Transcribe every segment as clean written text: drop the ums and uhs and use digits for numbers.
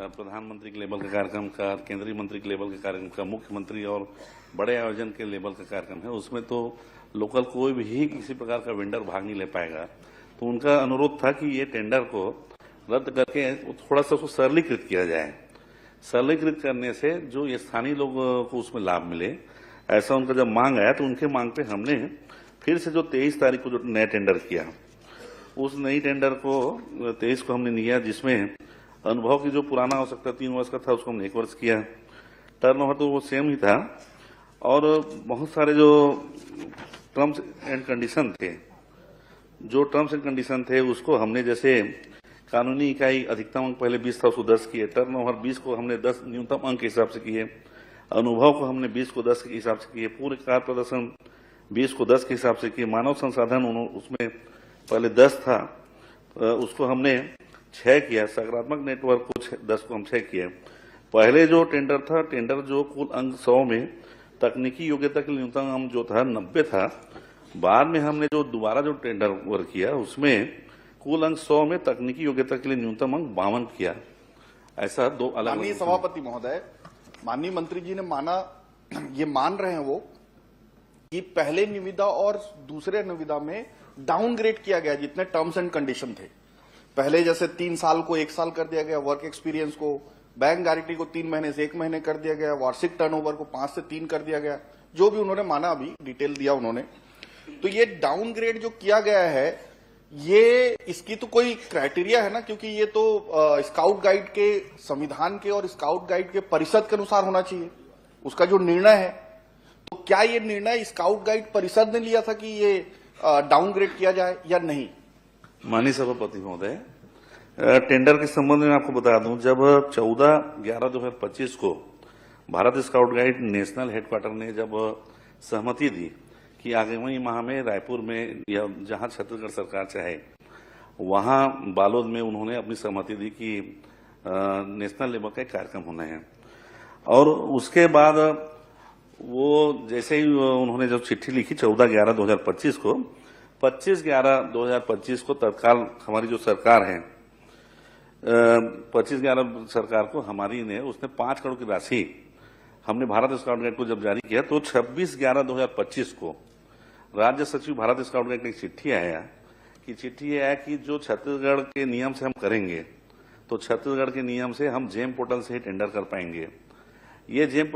प्रधानमंत्री के लेवल का कार्यक्रम का, केंद्रीय मंत्री के लेवल का कार्यक्रम का, मुख्यमंत्री और बड़े आयोजन के लेवल का कार्यक्रम है, उसमें तो लोकल कोई भी किसी प्रकार का वेंडर भाग नहीं ले पाएगा। तो उनका अनुरोध था कि ये टेंडर को रद्द करके थोड़ा सा उसको सरलीकृत किया जाए। सरलीकृत करने से जो ये स्थानीय लोगों को उसमें लाभ मिले, ऐसा उनका जब मांग आया तो उनके मांग पे हमने फिर से जो 23 तारीख को जो नया टेंडर किया, उस नई टेंडर को 23 को हमने लिया, जिसमें अनुभव की जो पुराना आवश्यकता 3 वर्ष का था उसको हमने 1 वर्ष किया। टर्नओवर तो वो सेम ही था और बहुत सारे जो टर्म्स एंड कंडीशन थे उसको हमने, जैसे कानूनी इकाई अधिकतम अंक पहले 20 था उसको 10 किए, टर्नओवर 20 को हमने 10 न्यूनतम अंक के हिसाब से किए, अनुभव को हमने 20 को 10 के हिसाब से किए, पूर्ण कार्य प्रदर्शन 20 को 10 के हिसाब से किए, मानव संसाधन उसमें पहले 10 था उसको हमने 6 किया, सकारात्मक नेटवर्क को 10 को हम 6 किए। पहले जो टेंडर था, टेंडर जो कुल अंक 100 में तकनीकी योग्यता के न्यूनतम अंक जो था 90 था, बाद में हमने जो दोबारा जो टेंडर वर्क किया उसमें कुल अंक 100 में तकनीकी योग्यता के लिए न्यूनतम अंक 52 किया। ऐसा दो अलग। माननीय सभापति महोदय, माननीय मंत्री जी ने ये मान रहे हैं वो कि पहले निविदा और दूसरे निविदा में डाउनग्रेड किया गया जितने टर्म्स एंड कंडीशन थे। पहले जैसे 3 साल को 1 साल कर दिया गया, वर्क एक्सपीरियंस को, बैंक गारंटी को 3 महीने से 1 महीने कर दिया गया, वार्षिक टर्नओवर को 5 से 3 कर दिया गया, जो भी उन्होंने माना, अभी डिटेल दिया उन्होंने। तो ये डाउनग्रेड जो किया गया है, ये इसकी तो कोई क्राइटेरिया है ना, क्योंकि ये तो स्काउट गाइड के संविधान के और स्काउट गाइड के परिषद के अनुसार होना चाहिए, उसका जो निर्णय है। तो क्या ये निर्णय स्काउट गाइड परिषद ने लिया था कि ये डाउनग्रेड किया जाए या नहीं? माननीय सभापति महोदय, टेंडर के संबंध में आपको बता दूं, जब 14/11/2025 को Bharat scout guide national headquarter ने जब सहमति दी कि आगामी माह में रायपुर में या जहां छत्तीसगढ़ सरकार चाहे वहां बालोद में उन्होंने अपनी सहमति दी कि नेशनल लेवल का कार्यक्रम होना है। और उसके बाद वो जैसे ही उन्होंने जब चिट्ठी लिखी 14/11/2025 को, 25/11/2025 को तत्काल हमारी जो सरकार है, 25/11 सरकार को हमारी ने उसने 5 करोड़ की राशि हमने भारत स्काउट गाइड को जब जारी किया, तो 26/11/2025 को राज्य सचिव भारत स्काउट गाइड की चिट्ठी आया कि जो छत्तीसगढ़ के नियम से हम करेंगे तो छत्तीसगढ़ के नियम से हम जेम पोर्टल से ही टेंडर कर पाएंगे। ये जेम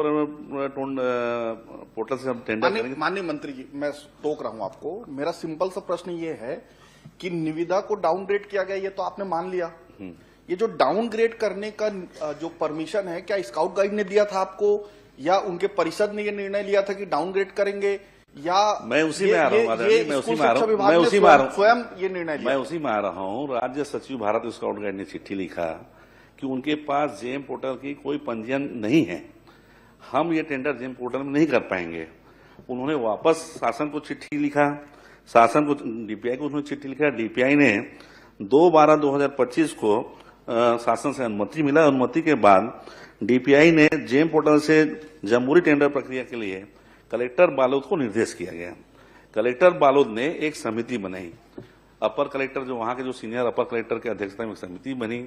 पोर्टल से हम टेंडर करेंगे। माननीय मंत्री जी, मैं टोक रहा हूं आपको, मेरा सिंपल सा प्रश्न ये है कि निविदा को डाउनग्रेड किया गया, ये तो आपने मान लिया। ये जो डाउनग्रेड करने का जो परमिशन है, क्या स्काउट गाइड ने दिया था आपको, या उनके परिषद ने ये निर्णय लिया था कि डाउनग्रेड करेंगे, या मैं उसी में आ रहा हूँ स्वयं ये निर्णय लिया? मैं उसी में आ रहा हूँ। राज्य सचिव भारत स्काउट गाइड ने चिट्ठी लिखा कि उनके पास जेम पोर्टल की कोई पंजीयन नहीं है, हम ये टेंडर जेम पोर्टल में नहीं कर पाएंगे। उन्होंने वापस शासन को चिट्ठी लिखा, शासन को, डीपीआई को उन्होंने चिट्ठी लिखा। डीपीआई ने 2/12/2025 को शासन से अनुमति मिला। अनुमति के बाद डीपीआई ने जेम पोर्टल से जमहूरी टेंडर प्रक्रिया के लिए कलेक्टर बालोद को निर्देश किया गया। कलेक्टर बालोद ने एक समिति बनाई, अपर कलेक्टर जो वहां के जो सीनियर अपर कलेक्टर के अध्यक्षता में समिति बनी।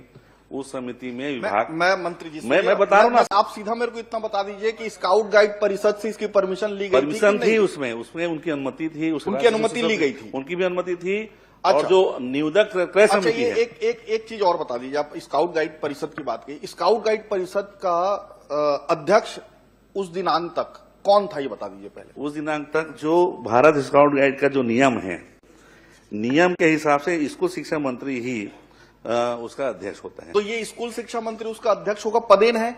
उस समिति में विभाग, मैं मंत्री जी मैं बता रहा हूँ ना, आप सीधा मेरे को इतना बता दीजिए कि स्काउट गाइड परिषद से इसकी परमिशन ली गई? परमिशन थी, उसमें उनकी अनुमति थी, उनकी अनुमति ली गई थी, उनकी भी अनुमति थी। अच्छा। और जो नियुक्त क्रय समिति है, एक चीज और बता दीजिए, आप स्काउट गाइड परिषद की बात की, स्काउट गाइड परिषद का अध्यक्ष उस दिनांक तक कौन था, ये बता दीजिए पहले। उस दिनांक तक जो भारत स्काउट गाइड का जो नियम है, नियम के हिसाब से स्कूल शिक्षा मंत्री ही उसका अध्यक्ष होता है। तो ये स्कूल शिक्षा मंत्री उसका अध्यक्ष होगा, पदेन है?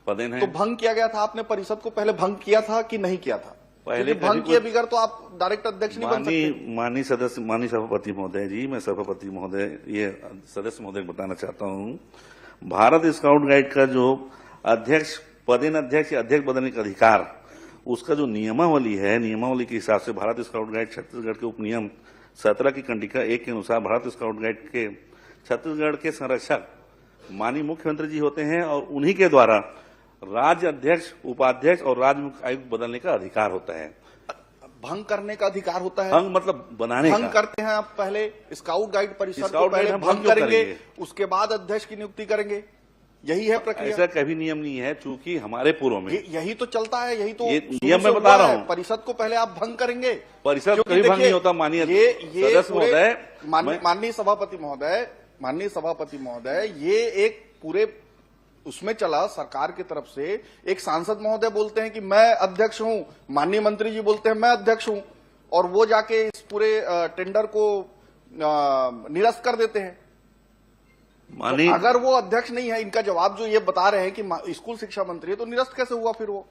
पदेन है। तो भंग किया गया था, आपने परिषद को पहले भंग किया था कि नहीं किया था? पहले भंग किए बिगड़ तो आप डायरेक्ट अध्यक्ष नहीं बन सकते। माननीय सदस्य, माननीय सभापति महोदय जी, मैं सभापति महोदय, ये सदस्य महोदय बताना चाहता हूँ, भारत स्काउट गाइड का जो अध्यक्ष, पदेन अध्यक्ष या अध्यक्ष बदलने का अधिकार, उसका जो नियमावली है, नियमावली के हिसाब से भारत स्काउट गाइड छत्तीसगढ़ के उपनियम 17 की कंडिका 1 के अनुसार भारत स्काउट गाइड के छत्तीसगढ़ के संरक्षक माननीय मुख्यमंत्री जी होते हैं और उन्हीं के द्वारा राज्य अध्यक्ष, उपाध्यक्ष और राज्य मुख्य आयुक्त बदलने का अधिकार होता है। भंग करने का अधिकार होता है? भंग मतलब बनाने भंग का। करते हैं आप पहले स्काउट गाइड परिषद को पहले भंग करेंगे, उसके बाद अध्यक्ष की नियुक्ति करेंगे। यही है प्रक्रिया। ऐसा कभी नियम नहीं है, चूंकि हमारे पूर्व में यही तो चलता है, यही तो ये शुरू नियम से मैं हुआ बता रहा है। हूं। परिषद को पहले आप भंग करेंगे, परिषद क्योंकि कभी भंग देखिए, नहीं होता। माननीय सदस्य महोदय, माननीय सभापति महोदय, ये एक पूरे उसमें चला सरकार की तरफ से। एक सांसद महोदय बोलते हैं कि मैं अध्यक्ष हूं, माननीय मंत्री जी बोलते हैं मैं अध्यक्ष हूं, और वो जाके इस पूरे टेंडर को निरस्त कर देते हैं। तो अगर वो अध्यक्ष नहीं है, इनका जवाब जो ये बता रहे हैं कि स्कूल शिक्षा मंत्री है, तो निरस्त कैसे हुआ फिर वो?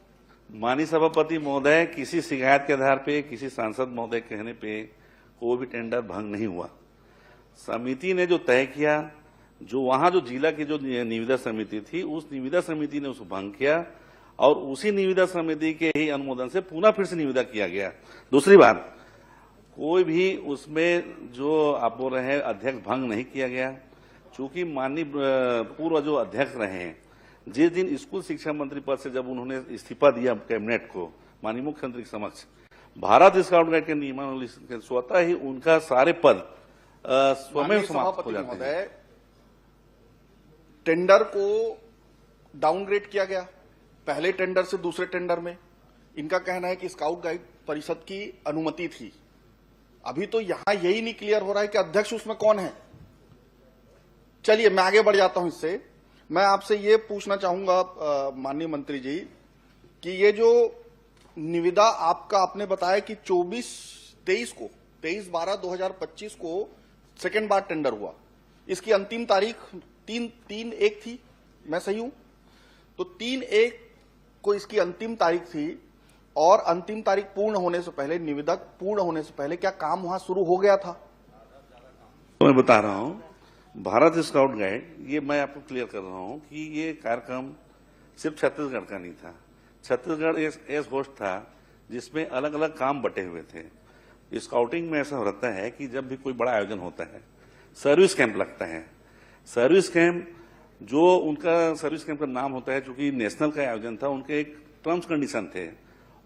माननीय सभापति महोदय, किसी शिकायत के आधार पे, किसी सांसद महोदय कहने पे कोई भी टेंडर भंग नहीं हुआ। समिति ने जो तय किया, जो वहां जो जिला की जो निविदा समिति थी, उस निविदा समिति ने उसको भंग किया और उसी निविदा समिति के ही अनुमोदन से पुनः फिर से निविदा किया गया। दूसरी बात, कोई भी उसमें जो आप बोल रहे हैं अध्यक्ष भंग नहीं किया गया, चूंकि माननीय पूर्व जो अध्यक्ष रहे हैं, जिस दिन स्कूल शिक्षा मंत्री पद से जब उन्होंने इस्तीफा दिया कैबिनेट को माननीय मुख्यमंत्री के समक्ष, भारत स्काउट गाइड के नियमावली के स्वतः ही उनका सारे पद स्वयं समाप्त हो जाते हैं। टेंडर को डाउनग्रेड किया गया पहले टेंडर से दूसरे टेंडर में। इनका कहना है कि स्काउट गाइड परिषद की अनुमति थी। अभी तो यहां यही नहीं क्लियर हो रहा है कि अध्यक्ष उसमें कौन है। चलिए मैं आगे बढ़ जाता हूं। इससे मैं आपसे ये पूछना चाहूंगा माननीय मंत्री जी कि ये जो निविदा आपने बताया कि 23/12/2025 को सेकेंड बार टेंडर हुआ, इसकी अंतिम तारीख 3/1 थी, मैं सही हूं? तो 3/1 को इसकी अंतिम तारीख थी और अंतिम तारीख पूर्ण होने से पहले, निविदा पूर्ण होने से पहले क्या काम वहां शुरू हो गया था? तो मैं बता रहा हूं, भारत स्काउट गाइड, ये मैं आपको क्लियर कर रहा हूं कि ये कार्यक्रम सिर्फ छत्तीसगढ़ का नहीं था। छत्तीसगढ़ एक होस्ट था जिसमें अलग अलग काम बटे हुए थे। स्काउटिंग में ऐसा होता है कि जब भी कोई बड़ा आयोजन होता है, सर्विस कैंप लगता है। सर्विस कैंप, जो उनका सर्विस कैंप का नाम होता है, चूंकि नेशनल का आयोजन था, उनके एक टर्म्स कंडीशन थे।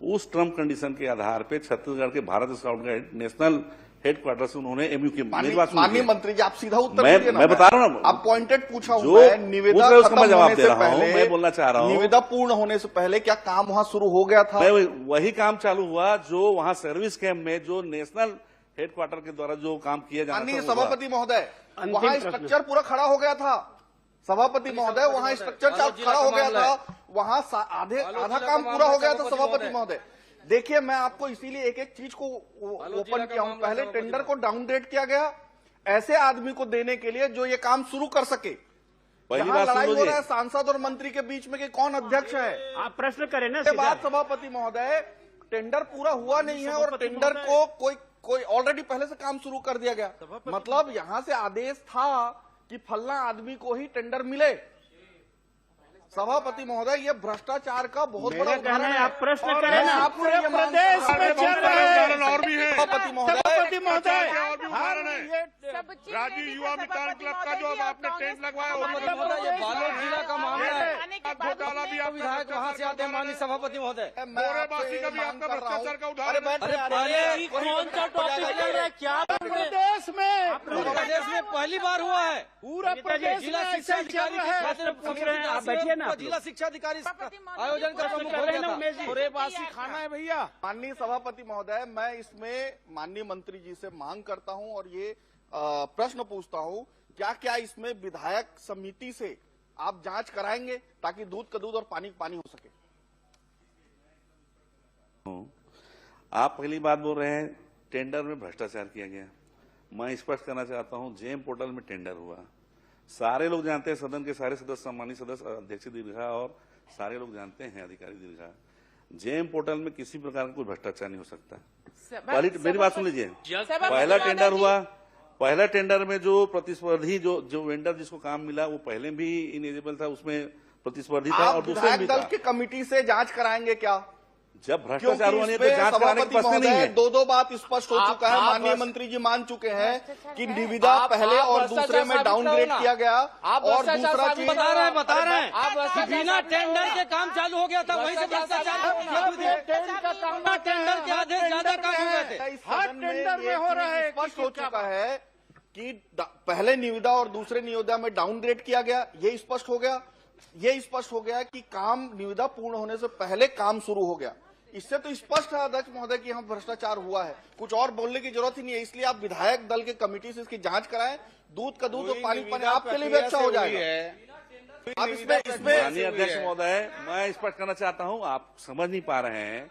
उस टर्म कंडीशन के आधार पे छत्तीसगढ़ के Bharat scout guide national headquarter से उन्होंने एमयू की माननीय मंत्री जी, आप सीधा उत्तर दीजिए ना। मैं बता रहा हूँ, आप पॉइंटेड पूछा जो हुआ है। निविदा खत्म होने से पहले, मैं बोलना चाह रहा हूँ, निविदा पूर्ण होने से पहले क्या काम वहां शुरू हो गया था? वही काम चालू हुआ जो वहां सर्विस कैंप में जो नेशनल हेडक्वार्टर के द्वारा जो काम किया जाना था। माननीय सभापति महोदय, वहां स्ट्रक्चर पूरा खड़ा हो गया था। सभापति महोदय, वहां स्ट्रक्चर खड़ा हो गया था, वहां आधा काम पूरा हो गया था। सभापति महोदय देखिए, मैं आपको इसीलिए एक एक चीज को ओपन किया हूं। पहले टेंडर को डाउनग्रेड किया गया ऐसे आदमी को देने के लिए जो ये काम शुरू कर सके। यहाँ लड़ाई हो रहा है सांसद और मंत्री के बीच में कि कौन अध्यक्ष है। आप प्रश्न करें ना। बात सभापति महोदय, टेंडर पूरा हुआ नहीं है और टेंडर को कोई ऑलरेडी पहले से काम शुरू कर दिया गया। मतलब यहां से आदेश था कि फलना आदमी को ही टेंडर मिले। सभापति महोदय, ये भ्रष्टाचार का बहुत बड़ा उदाहरण है। आप प्रश्न करें ना। पूरे प्रदेश में चल रहे हैं और भी है। सभापति महोदय, और भी उदाहरण है। राजीव युवा मितान क्लब का जो आपने टेंट लगवाया, ये बालोद जिला का मामला है। घोटाला भी आप विधायक वहाँ से आते हैं माननीय सभापति महोदय। मोरेबासी का भी आपका भ्रष्टाचार का उदाहरण है। अरे कौन सा टॉपिक चल रहा है? क्या प्रदेश में पहली बार हुआ है? पूरा प्रदेश जिला शिक्षा अधिकारी आप बैठिए ना। जिला शिक्षा अधिकारी आयोजन का प्रमुख हो गया था। पूरेबासी खाना है भैया। माननीय सभापति महोदय, मैं इसमें माननीय मंत्री जी से मांग करता हूं और ये प्रश्न पूछता हूं, क्या क्या इसमें विधायक समिति से आप जांच कराएंगे ताकि दूध का दूध और पानी का पानी हो सके? आप पहली बात बोल रहे हैं टेंडर में भ्रष्टाचार किया गया। मैं स्पष्ट करना चाहता हूं, जेम पोर्टल में टेंडर हुआ। सारे लोग जानते हैं, सदन के सारे सदस्य, सम्मानित सदस्य, अध्यक्ष दीर्घा और सारे लोग जानते हैं, अधिकारी दीर्घा, जेम पोर्टल में किसी प्रकार का कोई भ्रष्टाचार नहीं हो सकता। मेरी बात सुन लीजिए। पहला टेंडर हुआ, पहला टेंडर में जो प्रतिस्पर्धी जो वेंडर जिसको काम मिला वो पहले भी इनेजिबल था, उसमें प्रतिस्पर्धी था और दूसरे विधायक भी दल था। की कमेटी से जांच कराएंगे क्या? जब भ्रष्टाचार हुआ नहीं तो जांच कराने की प्रश्न नहीं है। दो बात स्पष्ट हो चुका है। माननीय मंत्री जी मान चुके हैं कि निविदा पहले और दूसरे में डाउनग्रेड किया गया और दूसरा चीज बता रहे हैं आप बिना टेंडर के काम चालू हो गया था, वहीं से भ्रष्टाचार टेंडर के आधे ज्यादा काम हो गए थे। हर टेंडर में हो रहा है। स्पष्ट हो चुका है कि पहले निविदा और दूसरे निविदा में डाउनग्रेड किया गया, ये स्पष्ट हो गया। ये स्पष्ट हो गया कि काम निविदा पूर्ण होने से पहले काम शुरू हो गया। इससे तो स्पष्ट है अध्यक्ष महोदय कि यहाँ भ्रष्टाचार हुआ है, कुछ और बोलने की जरूरत ही नहीं है। इसलिए आप विधायक दल के कमेटी से इसकी जांच कराएं, दूध का दूध और पानी पानी आपके लिए भी अच्छा हो जाएगा। आप इसमें माननीय अध्यक्ष महोदय, मैं स्पष्ट करना चाहता हूं, आप समझ नहीं पा रहे हैं।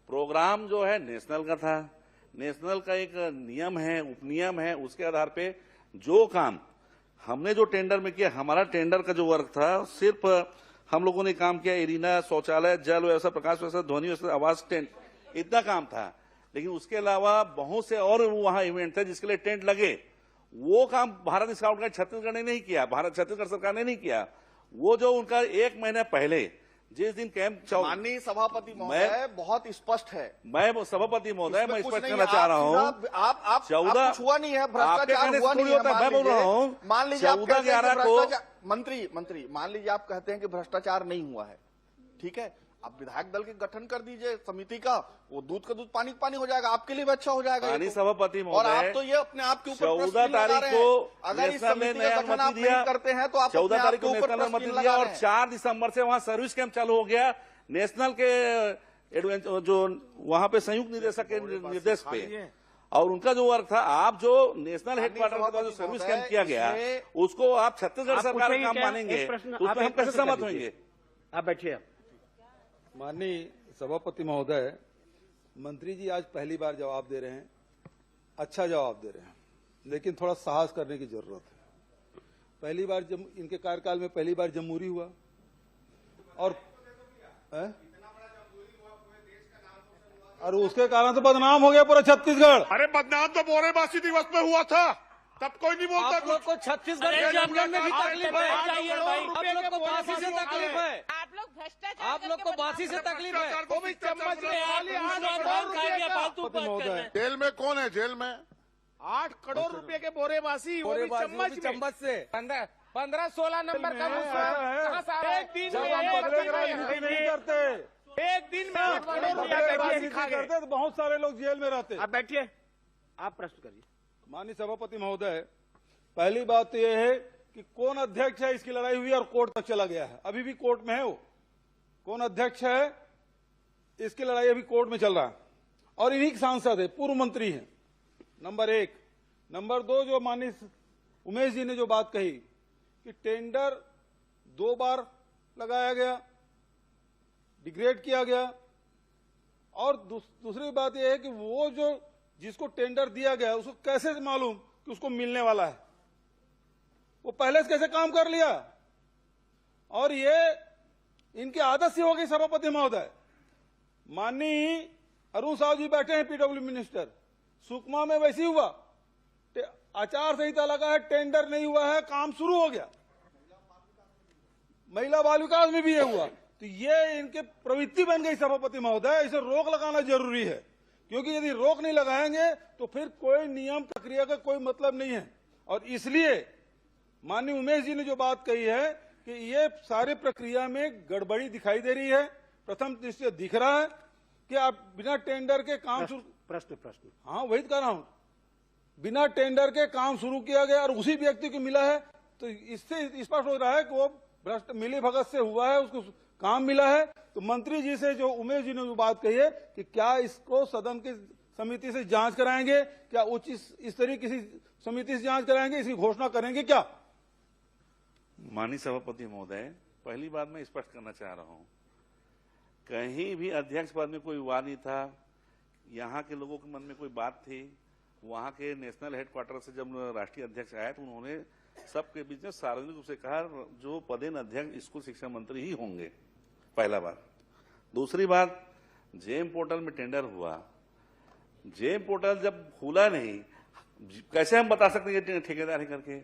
प्रोग्राम जो है नेशनल का था, नेशनल का एक नियम है, उपनियम है, उसके आधार पे जो काम हमने जो टेंडर में किया, हमारा टेंडर का जो वर्क था, सिर्फ हम लोगों ने काम किया एरिना, शौचालय, जल व्यवस्था, प्रकाश व्यवस्था, ध्वनि व्यवस्था, आवास टेंट, इतना काम था। लेकिन उसके अलावा बहुत से और वहां इवेंट थे जिसके लिए टेंट लगे। वो काम भारत स्काउट का छत्तीसगढ़ ने नहीं किया, छत्तीसगढ़ सरकार ने नहीं किया। वो जो उनका 1 महीना पहले जिस दिन कैंप माननीय सभापति महोदय बहुत स्पष्ट है। मैं सभापति महोदय, मैं स्पष्ट करना चाह रहा हूँ, आप 14 कुछ हुआ नहीं है, भ्रष्टाचार हुआ नहीं है। मैं बोल रहा हूँ, मान लीजिए आप 14/11 को मंत्री मान लीजिए आप कहते हैं कि भ्रष्टाचार नहीं हुआ है, ठीक है, आप विधायक दल के गठन कर दीजिए समिति का, वो दूध का दूध पानी पानी हो जाएगा, आपके लिए भी अच्छा हो जाएगा। माननीय सभापति और महोदय, आप तो ये अपने आप के ऊपर 14 तारीख को अगर इस नेशनल ने समिति नया का गठन आप अनुमति दिया, नहीं करते हैं तो आप 14 तारीख को अपने आप के नेशनल ऊपर अनुमति प्रश्न दिया लगा और रहे हैं। 4 दिसंबर से वहां सर्विस कैंप चालू हो गया। नेशनल के जो वहां पे संयुक्त निदेशक के निर्देश पे, और उनका जो वर्क था, आप जो नेशनल हेडक्वार्टर का जो सर्विस कैंप किया गया, उसको आप छत्तीसगढ़ सरकार का काम मानेंगे, तो उसमें हम कैसे सहमत होंगे? आप बैठिए। माननीय सभापति महोदय, मंत्री जी आज पहली बार जवाब दे रहे हैं, अच्छा जवाब दे रहे हैं, लेकिन थोड़ा साहस करने की जरूरत है। पहली बार इनके कार्यकाल में पहली बार जमहूरी हुआ और उसके कारण तो बदनाम हो गया पूरा छत्तीसगढ़। अरे बदनाम तो बोरेबासी दिवस में हुआ था, तब कोई नहीं बोलता आप लोग को छत्तीसगढ़ के आंदोलन में भी तकलीफ है, आप लोग को बासी से तकलीफ है, आप लोग भ्रष्टाचार आप लोग को बासी से तकलीफ है। वो भी चम्मच फालतू बात कर रहे हैं। जेल में कौन है? जेल में 8 करोड़ रुपए के बोरेबासी, वो भी चम्मच से 15-16 नंबर का मुद्दा कहाँ से आ रहा है? एक दिन नहीं करते, एक दिन में 8 करोड़ रुपया करते तो बहुत सारे लोग जेल में रहते। आप बैठिए, आप प्रश्न करिए। माननीय सभापति महोदय, पहली बात तो यह है कि कौन अध्यक्ष है, इसकी लड़ाई हुई और कोर्ट तक चला गया है, अभी भी कोर्ट में है। वो कौन अध्यक्ष है, इसकी लड़ाई अभी कोर्ट में चल रहा है, और इन्हीं के सांसद है, पूर्व मंत्री हैं, नंबर 1। नंबर 2, जो माननीय उमेश जी ने जो बात कही कि टेंडर 2 बार लगाया गया, डिग्रेड किया गया, और दूसरी बात यह है कि वो जो जिसको टेंडर दिया गया उसको कैसे मालूम कि उसको मिलने वाला है, वो पहले से कैसे काम कर लिया। और ये इनकी आदत सी हो गई सभापति महोदय। माननीय अरुण साहु जी बैठे हैं, पीडब्ल्यू मिनिस्टर, सुकमा में वैसे ही हुआ, आचार संहिता लगा है, टेंडर नहीं हुआ है, काम शुरू हो गया। महिला बाल विकास में भी ये हुआ। तो ये इनके प्रवृत्ति बन गई सभापति महोदय, इसे रोक लगाना जरूरी है, क्योंकि यदि रोक नहीं लगाएंगे तो फिर कोई नियम प्रक्रिया का कोई मतलब नहीं है। और इसलिए माननीय उमेश जी ने जो बात कही है कि ये सारी प्रक्रिया में गड़बड़ी दिखाई दे रही है। प्रथम दृष्टया दिख रहा है कि आप बिना टेंडर के काम प्रश्न हाँ वही कह रहा हूं, बिना टेंडर के काम शुरू किया गया और उसी व्यक्ति को मिला है, तो इससे स्पष्ट हो रहा है कि वो भ्रष्ट मिली भगत से हुआ है, उसको काम मिला है। तो मंत्री जी से जो उमेश जी ने जो बात कही है कि क्या इसको सदन की समिति से जांच कराएंगे, क्या उच्च इस तरह किसी समिति से जांच कराएंगे, इसकी घोषणा करेंगे क्या? माननीय सभापति महोदय, पहली बात मैं स्पष्ट करना चाह रहा हूं, कहीं भी अध्यक्ष पद में कोई विवाद नहीं था। यहाँ के लोगों के मन में कोई बात थी, वहां के नेशनल हेडक्वार्टर से जब राष्ट्रीय अध्यक्ष आए तो उन्होंने सबके बीच में सार्वजनिक रूप से कहा जो पदेन अध्यक्ष स्कूल शिक्षा मंत्री ही होंगे, पहला बात। दूसरी बात, जेम पोर्टल में टेंडर हुआ, जेम पोर्टल जब खुला नहीं, कैसे हम बता सकते हैं ठेकेदार है करके?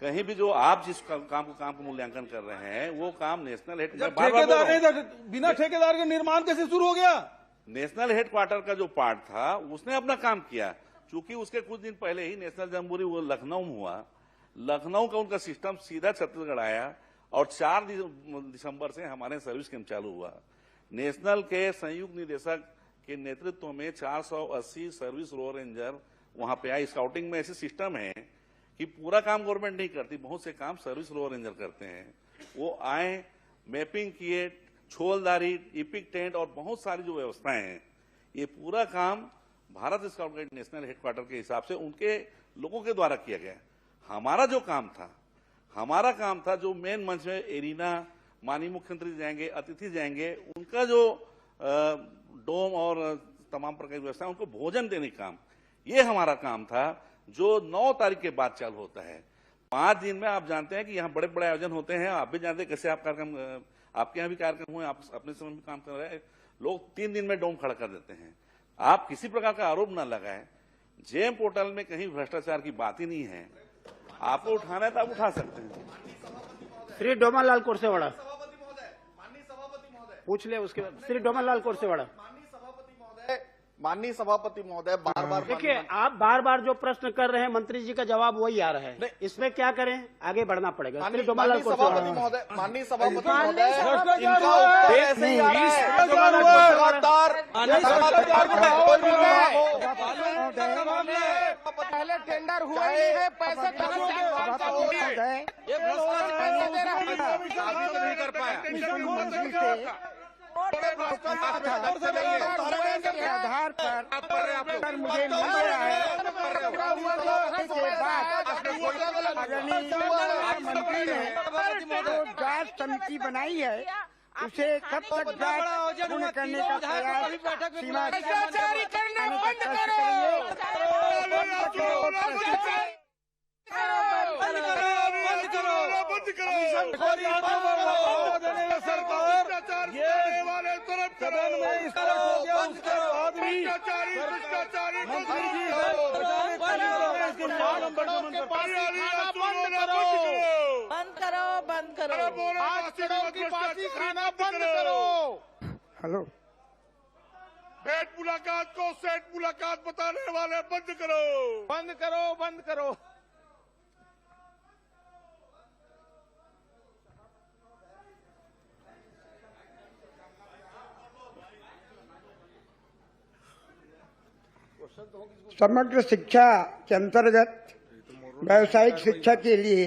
कहीं भी जो आप जिस काम को मूल्यांकन कर रहे हैं वो काम नेशनल ठेकेदार बिना ठेकेदार के निर्माण कैसे शुरू हो गया? नेशनल हेडक्वार्टर का जो पार्ट था उसने अपना काम किया, चूंकि उसके कुछ दिन पहले ही नेशनल जमहूरी वो लखनऊ में हुआ, लखनऊ का उनका सिस्टम सीधा छत्तीसगढ़ आया और 4 दिसंबर से हमारे सर्विस कैंप चालू हुआ। नेशनल के संयुक्त निदेशक के नेतृत्व में 480 सर्विस रो रेंजर वहां पे आए। स्काउटिंग में ऐसे सिस्टम है कि पूरा काम गवर्नमेंट नहीं करती, बहुत से काम सर्विस रो रेंजर करते हैं। वो आए, मैपिंग किए, छोलदारी, इपिक टेंट और बहुत सारी जो व्यवस्थाएं हैं, ये पूरा काम Bharat scout guide national headquarter के हिसाब से उनके लोगों के द्वारा किया गया। हमारा काम था जो मेन मंच में एरिना, माननीय मुख्यमंत्री जाएंगे, अतिथि जाएंगे, उनका जो डोम और तमाम प्रकार की व्यवस्था, उनको भोजन देने का काम, ये हमारा काम था, जो 9 तारीख के बाद चालू होता है। 5 दिन में आप जानते हैं कि यहाँ बड़े बड़े आयोजन होते हैं, आप भी जानते हैं कैसे आप कार्यक्रम, आपके यहाँ भी कार्यक्रम हुए, आप अपने समय में काम कर रहे हैं, लोग 3 दिन में डोम खड़ा कर देते हैं। आप किसी प्रकार का आरोप न लगाएं, जेम पोर्टल में कहीं भ्रष्टाचार की बात ही नहीं है, आपको उठाना है तो आप उठा सकते हैं। श्री डोमालाल कोरसेवाड़ा पूछ ले, उसके बाद श्री डोमालाल कोरसेवाड़ा। माननीय सभापति महोदय, बार बार देखिए, आप बार बार जो प्रश्न कर रहे हैं, मंत्री जी का जवाब वही आ रहा है, इसमें क्या करें, आगे बढ़ना पड़ेगा। श्री डोमालाल सभापति महोदय, माननीय सभापति महोदय, भ्रष्टाचार ऐसे ही आ रहा है। पहले टेंडर हुआ ही नहीं है, पैसे कहाँ से आए? ये भ्रष्टाचार नहीं कर पाया। के आधार पर मुझे मिल गया है के बाद मंत्री ने जो जांच समिति बनाई है, उसे कब तक जांच पूर्ण करने का प्रयास सीमा भ्रष्टाचारी करना बंद सरकार ये वाले तरफ सदन में इस तरह हो गया, उसके बाद भी मंत्री जी बंद करो 5 करोड़ की बासी खाना बंद करो। हेलो, भेंट मुलाकात को सेट मुलाकात बताने वाले बंद करो। समग्र शिक्षा के अंतर्गत व्यावसायिक शिक्षा के लिए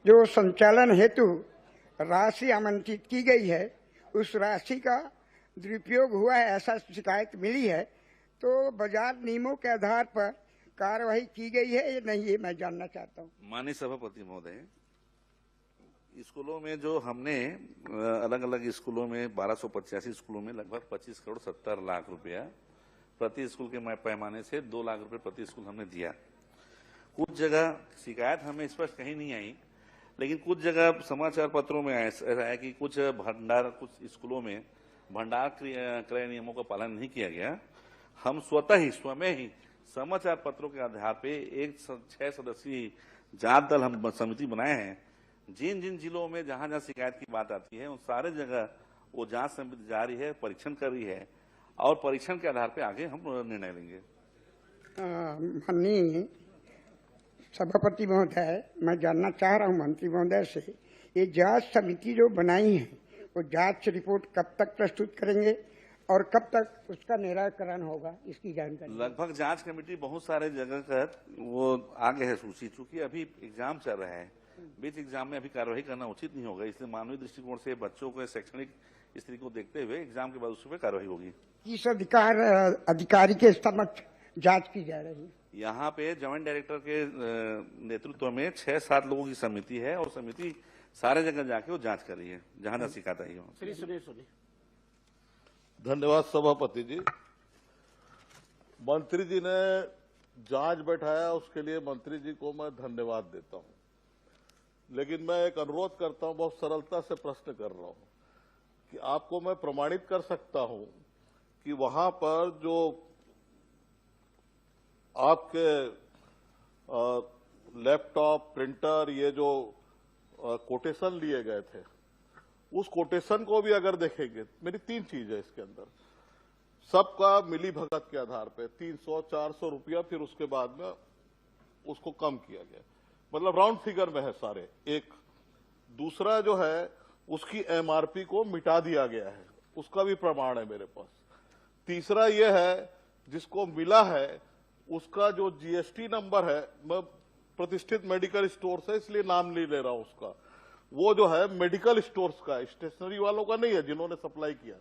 जो संचालन हेतु राशि आवंटित की गई है, उस राशि का दुरुपयोग हुआ है, ऐसा शिकायत मिली है। तो बाजार नियमों के आधार पर कार्रवाई की गई है या नहीं, ये मैं जानना चाहता हूँ। माननीय सभापति महोदय, स्कूलों में जो हमने अलग अलग स्कूलों में 1285 स्कूलों में लगभग 25 करोड़ 70 लाख रुपया प्रति स्कूल के पैमाने से 2 लाख रुपए प्रति स्कूल हमने दिया। कुछ जगह शिकायत हमें स्पष्ट कहीं नहीं आई, लेकिन कुछ जगह समाचार पत्रों में ऐसा है कि कुछ स्कूलों में भंडार क्रय नियमों का पालन नहीं किया गया। हम स्वयं ही समाचार पत्रों के आधार पे एक 6 सदस्यीय जांच दल हम समिति बनाए हैं। जिन जिन जिलों में जहां जहां शिकायत की बात आती है, उन सारे जगह वो जांच समिति जारी है, परीक्षण कर रही है, और परीक्षण के आधार पे आगे हम निर्णय लेंगे। माननीय सभापति महोदय, मैं जानना चाह रहा हूं मंत्री महोदय से, ये जांच समिति जो बनाई है, वो जांच रिपोर्ट कब तक प्रस्तुत करेंगे और कब तक उसका निराकरण होगा, इसकी जानकारी। लगभग जांच कमेटी बहुत सारे जगह का वो आगे है सूची, चूंकि अभी एग्जाम चल रहा है, बीच एग्जाम में अभी कार्रवाई करना उचित नहीं होगा, इसलिए मानवीय दृष्टिकोण से बच्चों के शैक्षणिक स्थिति को देखते हुए एग्जाम के बाद उस पर कार्रवाई होगी। किस अधिकारी के समक्ष जांच की जा रही है? यहाँ पे ज्वाइंट डायरेक्टर के नेतृत्व में 6-7 लोगों की समिति है, और समिति सारे जगह जाके वो जांच कर रही है जहां जहां शिकायत आई हो। श्री सुनील। धन्यवाद सभापति जी। मंत्री जी ने जांच बैठाया, उसके लिए मंत्री जी को मैं धन्यवाद देता हूं, लेकिन मैं एक अनुरोध करता हूं, बहुत सरलता से प्रश्न कर रहा हूं कि आपको मैं प्रमाणित कर सकता हूं कि वहां पर जो आपके लैपटॉप, प्रिंटर, ये जो कोटेशन लिए गए थे, उस कोटेशन को भी अगर देखेंगे, मेरी 3 चीज है इसके अंदर, सबका मिली भगत के आधार पे 300-400 रुपया, फिर उसके बाद में उसको कम किया गया, मतलब राउंड फिगर में है सारे। एक दूसरा जो है, उसकी एमआरपी को मिटा दिया गया है, उसका भी प्रमाण है मेरे पास। तीसरा यह है, जिसको मिला है उसका जो जीएसटी नंबर है, मैं प्रतिष्ठित मेडिकल स्टोर से इसलिए नाम नहीं ले रहा हूं उसका, वो जो है मेडिकल स्टोर्स का, स्टेशनरी वालों का नहीं है जिन्होंने सप्लाई किया,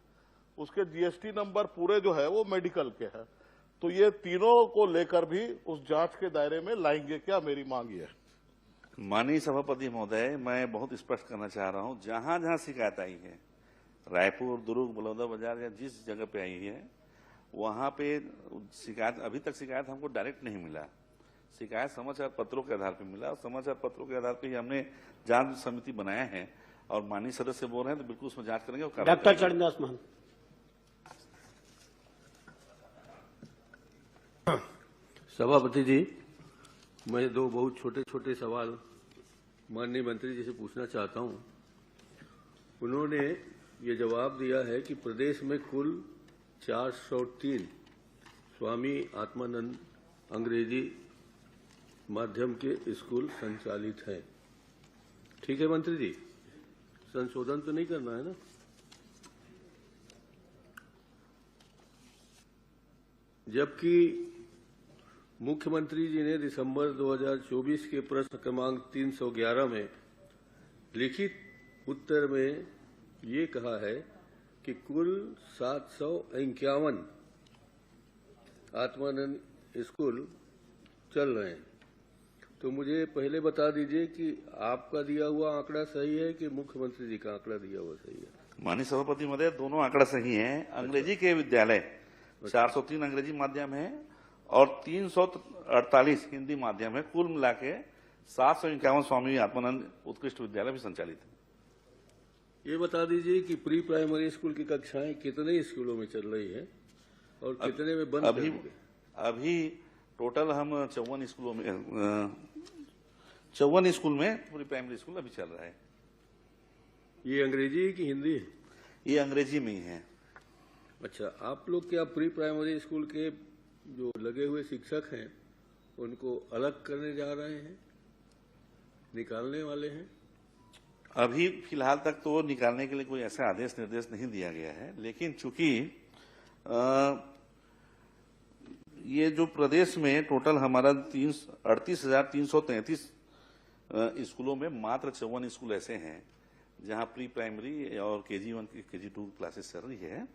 उसके जीएसटी नंबर पूरे जो है वो मेडिकल के हैं। तो ये तीनों को लेकर भी उस जांच के दायरे में लाएंगे क्या, मेरी मांग ये है। माननीय सभापति महोदय, मैं बहुत स्पष्ट करना चाह रहा हूं, जहां जहां शिकायत आई है, रायपुर, दुर्ग, बलौदा बाजार या जिस जगह पे आई है, वहां पे शिकायत, अभी तक शिकायत हमको डायरेक्ट नहीं मिला, शिकायत समाचार पत्रों के आधार पर मिला, और समाचार पत्रों के आधार पर ही हमने जांच समिति बनाया है, और माननीय सदस्य बोल रहे हैं तो बिल्कुल उसमें जांच करेंगे। और डॉक्टर चरणदास महंत। सभापति जी, मैं दो बहुत छोटे छोटे सवाल माननीय मंत्री जी से पूछना चाहता हूं। उन्होंने ये जवाब दिया है कि प्रदेश में कुल 403 स्वामी आत्मानंद अंग्रेजी माध्यम के स्कूल संचालित हैं। ठीक है मंत्री जी, संशोधन तो नहीं करना है ना? जबकि मुख्यमंत्री जी ने दिसंबर 2024 के प्रश्न क्रमांक 311 में लिखित उत्तर में ये कहा है कि कुल 751 आत्मानंद स्कूल चल रहे हैं। तो मुझे पहले बता दीजिए कि आपका दिया हुआ आंकड़ा सही है कि मुख्यमंत्री जी का आंकड़ा दिया हुआ सही है? माननीय सभापति महोदय, दोनों आंकड़ा सही है। अंग्रेजी के विद्यालय 403 अंग्रेजी माध्यम है और 348 हिंदी माध्यम है। कुल मिला के 751 स्वामी आत्मानंद उत्कृष्ट विद्यालय भी संचालित है। ये बता दीजिए कि प्री प्राइमरी स्कूल की कक्षाएं कितने स्कूलों में चल रही है और कितने में बंद? अभी टोटल हम 54 स्कूलों में 54 स्कूल में प्री प्राइमरी स्कूल अभी चल रहा है। ये अंग्रेजी की हिंदी है? ये अंग्रेजी में ही है। अच्छा, आप लोग क्या प्री प्राइमरी स्कूल के जो लगे हुए शिक्षक हैं उनको अलग करने जा रहे हैं, निकालने वाले हैं? अभी फिलहाल तक तो निकालने के लिए कोई ऐसा आदेश निर्देश नहीं दिया गया है, लेकिन चूंकि ये जो प्रदेश में टोटल हमारा 38,333 स्कूलों में मात्र 54 स्कूल ऐसे हैं जहां प्री प्राइमरी और KG1 KG2 क्लासेस चल रही है।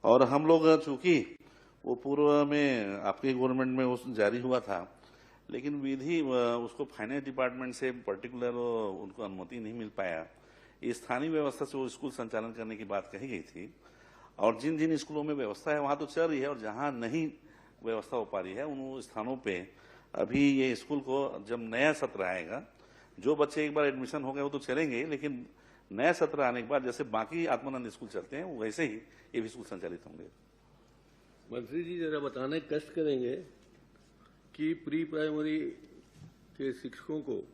और हम लोग चूंकि वो पूर्व में आपके गवर्नमेंट में उस जारी हुआ था, लेकिन विधि उसको फाइनेंस डिपार्टमेंट से पर्टिकुलर उनको अनुमति नहीं मिल पाया। स्थानीय व्यवस्था से वो स्कूल संचालन करने की बात कही गई थी, और जिन जिन स्कूलों में व्यवस्था है वहां तो चल रही है, और जहां नहीं व्यवस्था हो पा रही है उन स्थानों पे अभी ये स्कूल को जब नया सत्र आएगा, जो बच्चे एक बार एडमिशन हो गए वो तो चलेंगे, लेकिन नया सत्र आने के बाद जैसे बाकी आत्मानंद स्कूल चलते हैं वैसे ही ये भी स्कूल संचालित होंगे। मंत्री जी जरा बताने कष्ट करेंगे कि प्री प्राइमरी के शिक्षकों को,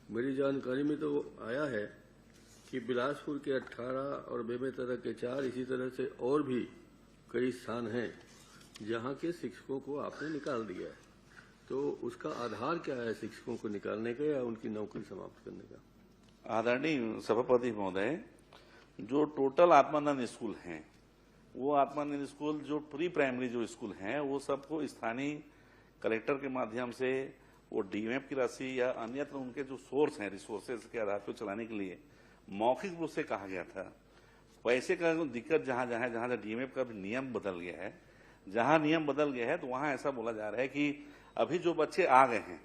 मेरी जानकारी में तो आया है कि बिलासपुर के 18 और बेमेतरा के 4, इसी तरह से और भी कई स्थान हैं जहां के शिक्षकों को आपने निकाल दिया है। तो उसका आधार क्या है शिक्षकों को निकालने का या उनकी नौकरी समाप्त करने का? आदरणीय सभापति महोदय, जो टोटल आत्मानंद स्कूल हैं, वो आत्मानंद स्कूल जो प्री प्राइमरी जो स्कूल हैं वो सबको स्थानीय कलेक्टर के माध्यम से वो डीएमएफ की राशि या अन्यत्र उनके जो सोर्स हैं रिसोर्सेज के आधार पर चलाने के लिए मौखिक रूप से कहा गया था। पैसे का दिक्कत जहां डीएमएफ का भी नियम बदल गया है, जहां नियम बदल गया है तो वहां ऐसा बोला जा रहा है कि अभी जो बच्चे आ गए हैं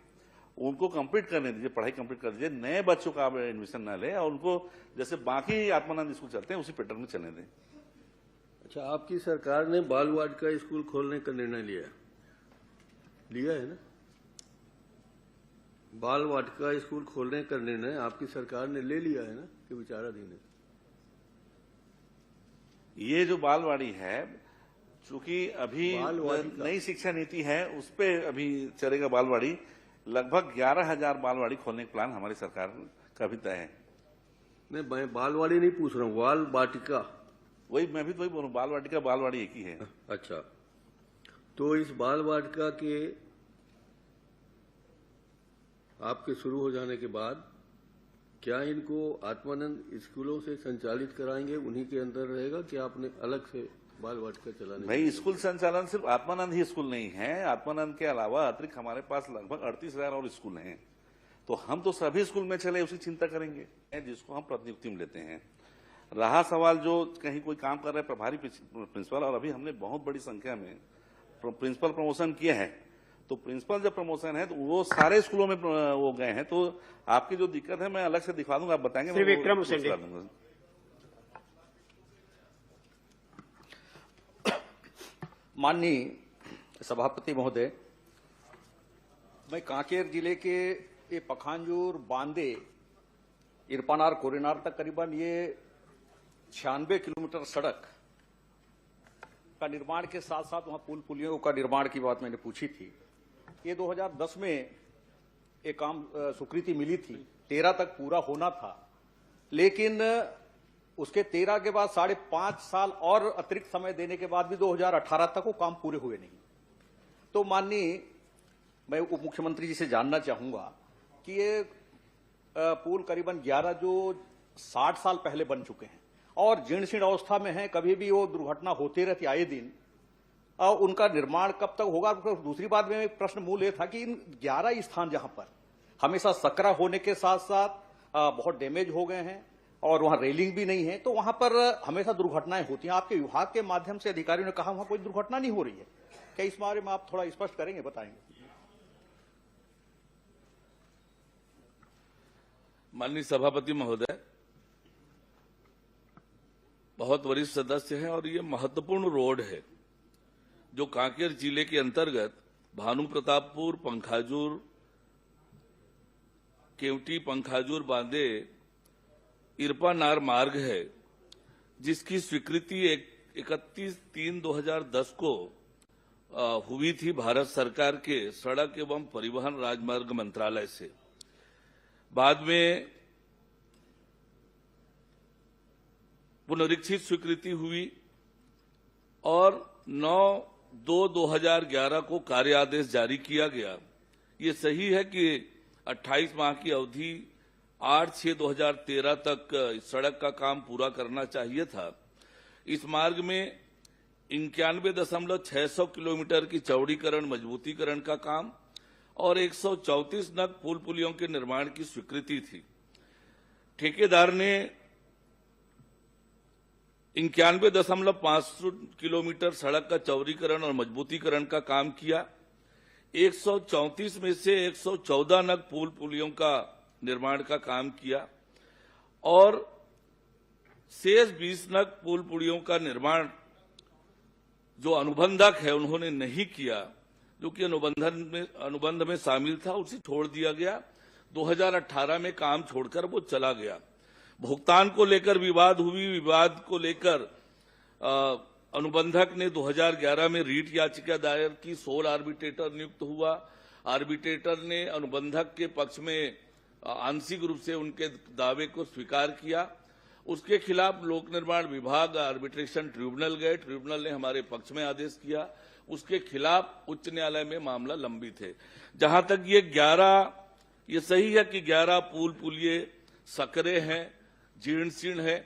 उनको कंप्लीट करने दीजिए, पढ़ाई कंप्लीट कर दीजिए, नए बच्चों का आप एडमिशन न ले और उनको जैसे बाकी आत्मानंद स्कूल चलते हैं उसी पैटर्न में चलने दें। अच्छा, आपकी सरकार ने बाल वार्ड का स्कूल खोलने का निर्णय लिया है ना? बाल वार्ड का स्कूल खोलने का निर्णय आपकी सरकार ने ले लिया है ना कि विचाराधीन है? ये जो बालवाड़ी है, चूंकि अभी नई शिक्षा नीति है उस पे अभी चलेगा बालवाड़ी। लगभग 11,000 बालवाड़ी खोलने का प्लान हमारी सरकार का भी तय है। नहीं, मैं बालवाड़ी नहीं पूछ रहा हूँ, बाल वाटिका। वही मैं भी तो वही बोलूं, बाल वाटिका बालवाड़ी एक ही है। अच्छा, तो इस बाल वाटिका के आपके शुरू हो जाने के बाद क्या इनको आत्मानंद स्कूलों से संचालित कराएंगे, उन्हीं के अंदर रहेगा कि आपने अलग से बाल वाटिका चलाने? भाई, स्कूल संचालन सिर्फ आत्मानंद ही स्कूल नहीं है, आत्मानंद के अलावा अतिरिक्त हमारे पास लगभग 38,000 और स्कूल हैं तो हम तो सभी स्कूल में चले उसी चिंता करेंगे जिसको हम प्रतिनियुक्ति में लेते हैं। रहा सवाल जो कहीं कोई काम कर रहे हैं प्रभारी प्रिंसिपल, और अभी हमने बहुत बड़ी संख्या में प्रिंसिपल प्रमोशन किए हैं, तो प्रिंसिपल जब प्रमोशन है तो वो सारे स्कूलों में वो गए हैं। तो आपकी जो दिक्कत है मैं अलग से दिखा दूंगा, आप बताएंगे। श्री विक्रम उसेंडी। माननीय सभापति महोदय, मैं कांकेर जिले के ये पखांजूर बांदे इरपानार कोरेनार तक करीबन ये 96 किलोमीटर सड़क का निर्माण के साथ साथ वहां पुल पुलियों का निर्माण की बात मैंने पूछी थी। ये 2010 में ये काम स्वीकृति मिली थी, 13 तक पूरा होना था, लेकिन उसके 13 के बाद 5.5 साल और अतिरिक्त समय देने के बाद भी 2018 तक वो काम पूरे हुए नहीं। तो माननीय मैं उप मुख्यमंत्री जी से जानना चाहूंगा कि ये पुल करीबन 11 जो 60 साल पहले बन चुके हैं और जीर्ण शीर्ण अवस्था में हैं, कभी भी वो दुर्घटना होती रहती आए दिन, उनका निर्माण कब तक होगा। दूसरी बात में प्रश्न मूल ये था कि इन 11 स्थान जहां पर हमेशा सकरा होने के साथ साथ बहुत डैमेज हो गए हैं और वहां रेलिंग भी नहीं है, तो वहां पर हमेशा दुर्घटनाएं होती हैं। आपके विभाग के माध्यम से अधिकारियों ने कहा वहां कोई दुर्घटना नहीं हो रही है, क्या इस बारे में आप थोड़ा स्पष्ट करेंगे, बताएंगे? माननीय सभापति महोदय, बहुत वरिष्ठ सदस्य हैं और ये महत्वपूर्ण रोड है जो कांकेर जिले के अंतर्गत भानु प्रतापपुर, पंखाजूर, केवटी, पंखाजूर, बांदे, इरपानार मार्ग है, जिसकी स्वीकृति 31/3/2010 को हुई थी भारत सरकार के सड़क एवं परिवहन राजमार्ग मंत्रालय से। बाद में पुनरीक्षित स्वीकृति हुई और 9/2/2011 को कार्य आदेश जारी किया गया। ये सही है कि 28 माह की अवधि 8/6/2013 तक इस सड़क का काम पूरा करना चाहिए था। इस मार्ग में 91.600 किलोमीटर की चौड़ीकरण मजबूतीकरण का काम और 134 नग पुल पुलियों के निर्माण की स्वीकृति थी। ठेकेदार ने 91.5 किलोमीटर सड़क का चौड़ीकरण और मजबूतीकरण का काम किया। 134 में से 114 नग पुल पुलियों का निर्माण का काम किया और शेष 20 नग पुल पुलियों का निर्माण जो अनुबंधक है उन्होंने नहीं किया, जो कि अनुबंध में शामिल था, उसे छोड़ दिया गया। 2018 में काम छोड़कर वो चला गया। भुगतान को लेकर विवाद हुई, विवाद को लेकर अनुबंधक ने 2011 में रीट याचिका दायर की, सोल आर्बिट्रेटर नियुक्त हुआ। आर्बिट्रेटर ने अनुबंधक के पक्ष में आंशिक रूप से उनके दावे को स्वीकार किया। उसके खिलाफ लोक निर्माण विभाग आर्बिट्रेशन ट्रिब्यूनल गए, ट्रिब्यूनल ने हमारे पक्ष में आदेश किया। उसके खिलाफ उच्च न्यायालय में मामला लंबित है। जहां तक ये सही है कि 11 पुल पुलिये सकरे हैं, जीर्ण शीर्ण है,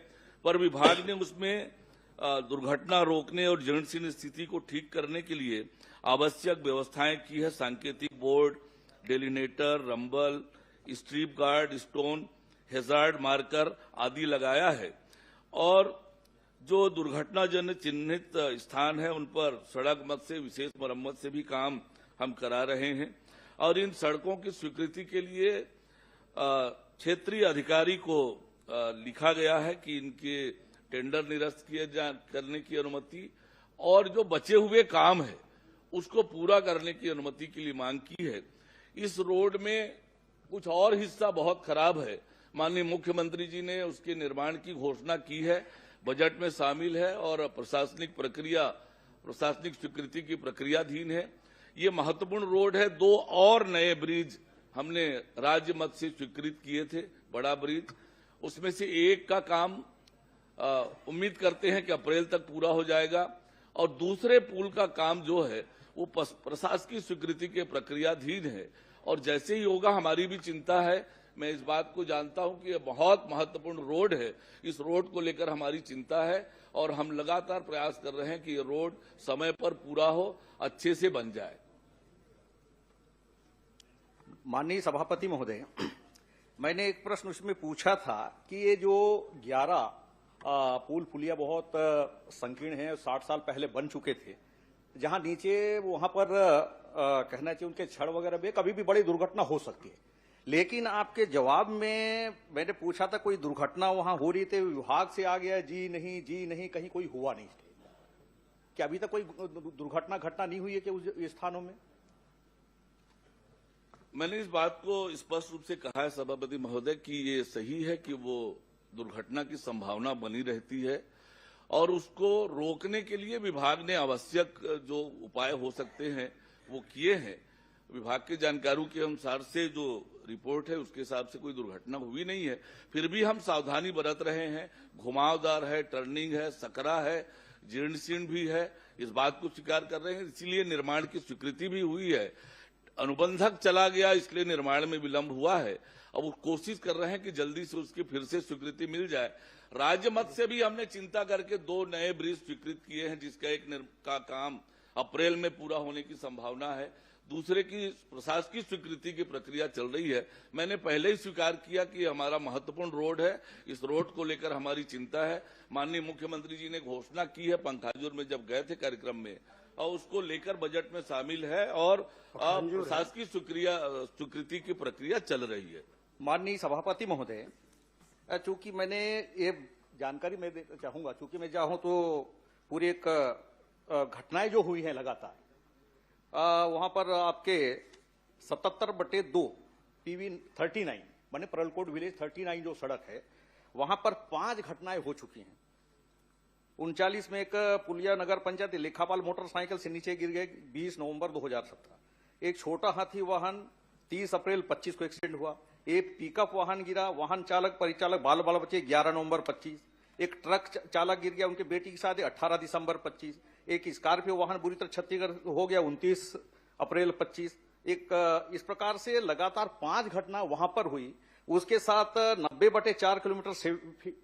पर विभाग ने उसमें दुर्घटना रोकने और जीर्ण शीर्ण स्थिति को ठीक करने के लिए आवश्यक व्यवस्थाएं की है। सांकेतिक board, delineator, rumble, strip guard, stone, hazard marker आदि लगाया है और जो दुर्घटनाजन्य चिन्हित स्थान है उन पर सड़क मद से विशेष मरम्मत से भी काम हम करा रहे हैं। और इन सड़कों की स्वीकृति के लिए क्षेत्रीय अधिकारी को लिखा गया है कि इनके टेंडर निरस्त करने की अनुमति और जो बचे हुए काम है उसको पूरा करने की अनुमति के लिए मांग की है। इस रोड में कुछ और हिस्सा बहुत खराब है। माननीय मुख्यमंत्री जी ने उसके निर्माण की घोषणा की है, बजट में शामिल है और प्रशासनिक स्वीकृति की प्रक्रियाधीन है। ये महत्वपूर्ण रोड है। 2 और नए ब्रिज हमने राज्य मद से स्वीकृत किए थे, बड़ा ब्रिज, उसमें से एक का काम उम्मीद करते हैं कि अप्रैल तक पूरा हो जाएगा और दूसरे पुल का काम जो है वो प्रशासकीय स्वीकृति के प्रक्रियाधीन है और जैसे ही होगा हमारी भी चिंता है। मैं इस बात को जानता हूं कि यह बहुत महत्वपूर्ण रोड है, इस रोड को लेकर हमारी चिंता है और हम लगातार प्रयास कर रहे हैं कि ये रोड समय पर पूरा हो, अच्छे से बन जाए। माननीय सभापति महोदय, मैंने एक प्रश्न उसमें पूछा था कि ये जो 11 पुल पुलिया बहुत संकीर्ण हैं, 60 साल पहले बन चुके थे, जहां नीचे वहां पर कहना चाहिए उनके छड़ वगैरह में कभी भी बड़ी दुर्घटना हो सकती है, लेकिन आपके जवाब में मैंने पूछा था कोई दुर्घटना वहां हो रही थी, विभाग से आ गया जी नहीं, कहीं कोई हुआ नहीं। क्या अभी तक कोई दुर्घटना घटना नहीं हुई है कि उस स्थानों में? मैंने इस बात को स्पष्ट रूप से कहा है सभापति महोदय कि ये सही है कि वो दुर्घटना की संभावना बनी रहती है और उसको रोकने के लिए विभाग ने आवश्यक जो उपाय हो सकते हैं वो किए हैं। विभाग के जानकारों के अनुसार से जो रिपोर्ट है उसके हिसाब से कोई दुर्घटना हुई नहीं है, फिर भी हम सावधानी बरत रहे हैं। घुमावदार है, टर्निंग है, सकरा है, जीर्ण शीर्ण भी है, इस बात को स्वीकार कर रहे हैं, इसीलिए निर्माण की स्वीकृति भी हुई है। अनुबंधक चला गया इसलिए निर्माण में विलंब हुआ है, अब वो कोशिश कर रहे हैं कि जल्दी से उसकी फिर से स्वीकृति मिल जाए। राज्य मत से भी हमने चिंता करके 2 नए ब्रिज स्वीकृत किए हैं, जिसका एक का काम अप्रैल में पूरा होने की संभावना है, दूसरे की प्रशासकीय स्वीकृति की प्रक्रिया चल रही है। मैंने पहले ही स्वीकार किया कि हमारा महत्वपूर्ण रोड है, इस रोड को लेकर हमारी चिंता है। माननीय मुख्यमंत्री जी ने घोषणा की है पंखाजूर में जब गए थे कार्यक्रम में, और उसको लेकर बजट में शामिल है और प्रशासकीय स्वीकृति की प्रक्रिया चल रही है। माननीय सभापति महोदय, चूंकि मैंने ये जानकारी मैं देना चाहूंगा, चूंकि मैं चाहूं तो पूरी एक घटनाएं जो हुई हैं लगातार वहां पर आपके 77/2 PV 39 माने परलकोट विलेज 39 जो सड़क है वहां पर 5 घटनाएं हो चुकी हैं। 39 में एक पुलिया नगर पंचायत लेखापाल मोटरसाइकिल से नीचे गिर गए 20 नवंबर 2017। एक छोटा हाथी वाहन 30 अप्रैल 25 को एक्सीडेंट हुआ। एक पिकअप वाहन गिरा, वाहन चालक परिचालक बाल बच्चे 11 नवंबर 25। एक ट्रक चालक गिर गया उनके बेटी के साथ 18 दिसंबर 25। एक स्कॉर्पियो वाहन बुरी तरह क्षतिग्रस्त हो गया 29 अप्रैल 25। एक इस प्रकार से लगातार 5 घटना वहां पर हुई। उसके साथ 90/4 किलोमीटर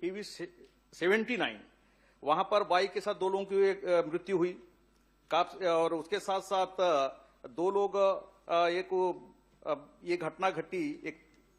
PV 79 वहां पर बाइक के साथ 2 लोगों की मृत्यु हुई। और उसके साथ साथ 2 लोग ये घटना घटी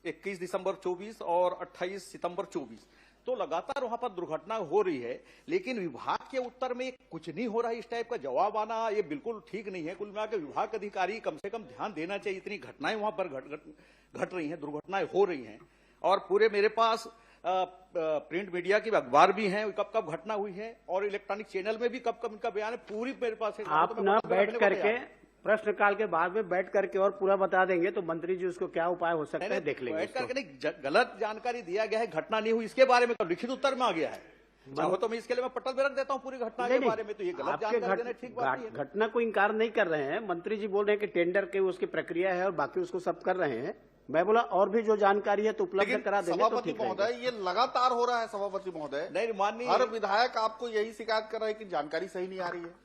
21 दिसंबर 24 और 28 सितंबर 24। तो लगातार वहां पर दुर्घटना हो रही है, लेकिन विभाग के उत्तर में कुछ नहीं हो रहा है। इस टाइप का जवाब आना ये बिल्कुल ठीक नहीं है। कुल मिलाकर विभाग के अधिकारी कम से कम ध्यान देना चाहिए। इतनी घटनाएं वहां पर घट रही हैं, दुर्घटनाएं हो रही हैं, और पूरे मेरे पास प्रिंट मीडिया की अखबार भी हैं, कब कब घटना हुई है, और इलेक्ट्रॉनिक चैनल में भी कब कब इनका बयान है, पूरी मेरे पास है। आप ना बैठ करके प्रश्नकाल के बाद में बैठ करके और पूरा बता देंगे तो मंत्री जी उसको क्या उपाय हो सकता है देख लेंगे। बैठ करके नहीं, गलत जानकारी दिया गया है, घटना नहीं हुई इसके बारे में तो लिखित उत्तर में आ गया है। चाहो तो मैं इसके लिए मैं पटल में रख देता हूं पूरी घटना के बारे में, तो ये गलत जानकारी देना ठीक बात नहीं है। घटना को इंकार नहीं कर रहे हैं, मंत्री जी बोल रहे हैं कि टेंडर की उसकी प्रक्रिया है और बाकी उसको सब कर रहे हैं। मैं बोला और भी जो जानकारी है तो उपलब्ध करा देंगे तो सभापति महोदय ये लगातार हो रहा है। सभापति महोदय नहीं माननीय, हर विधायक आपको यही शिकायत कर रहा है कि जानकारी सही नहीं आ रही है।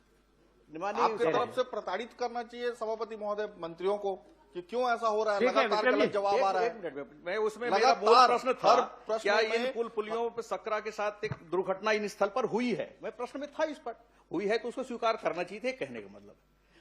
आपकी तरफ से प्रताड़ित करना चाहिए सभापति महोदय मंत्रियों को कि क्यों ऐसा हो रहा है, लगातार गलत जवाब आ रहा है। मैं उसमें मेरा मूल प्रश्न था क्या इन पुल पुलियों पर सकरा के साथ एक दुर्घटना इन स्थल पर हुई है। मैं प्रश्न में था इस पर हुई है तो उसको स्वीकार करना चाहिए थे, कहने का मतलब।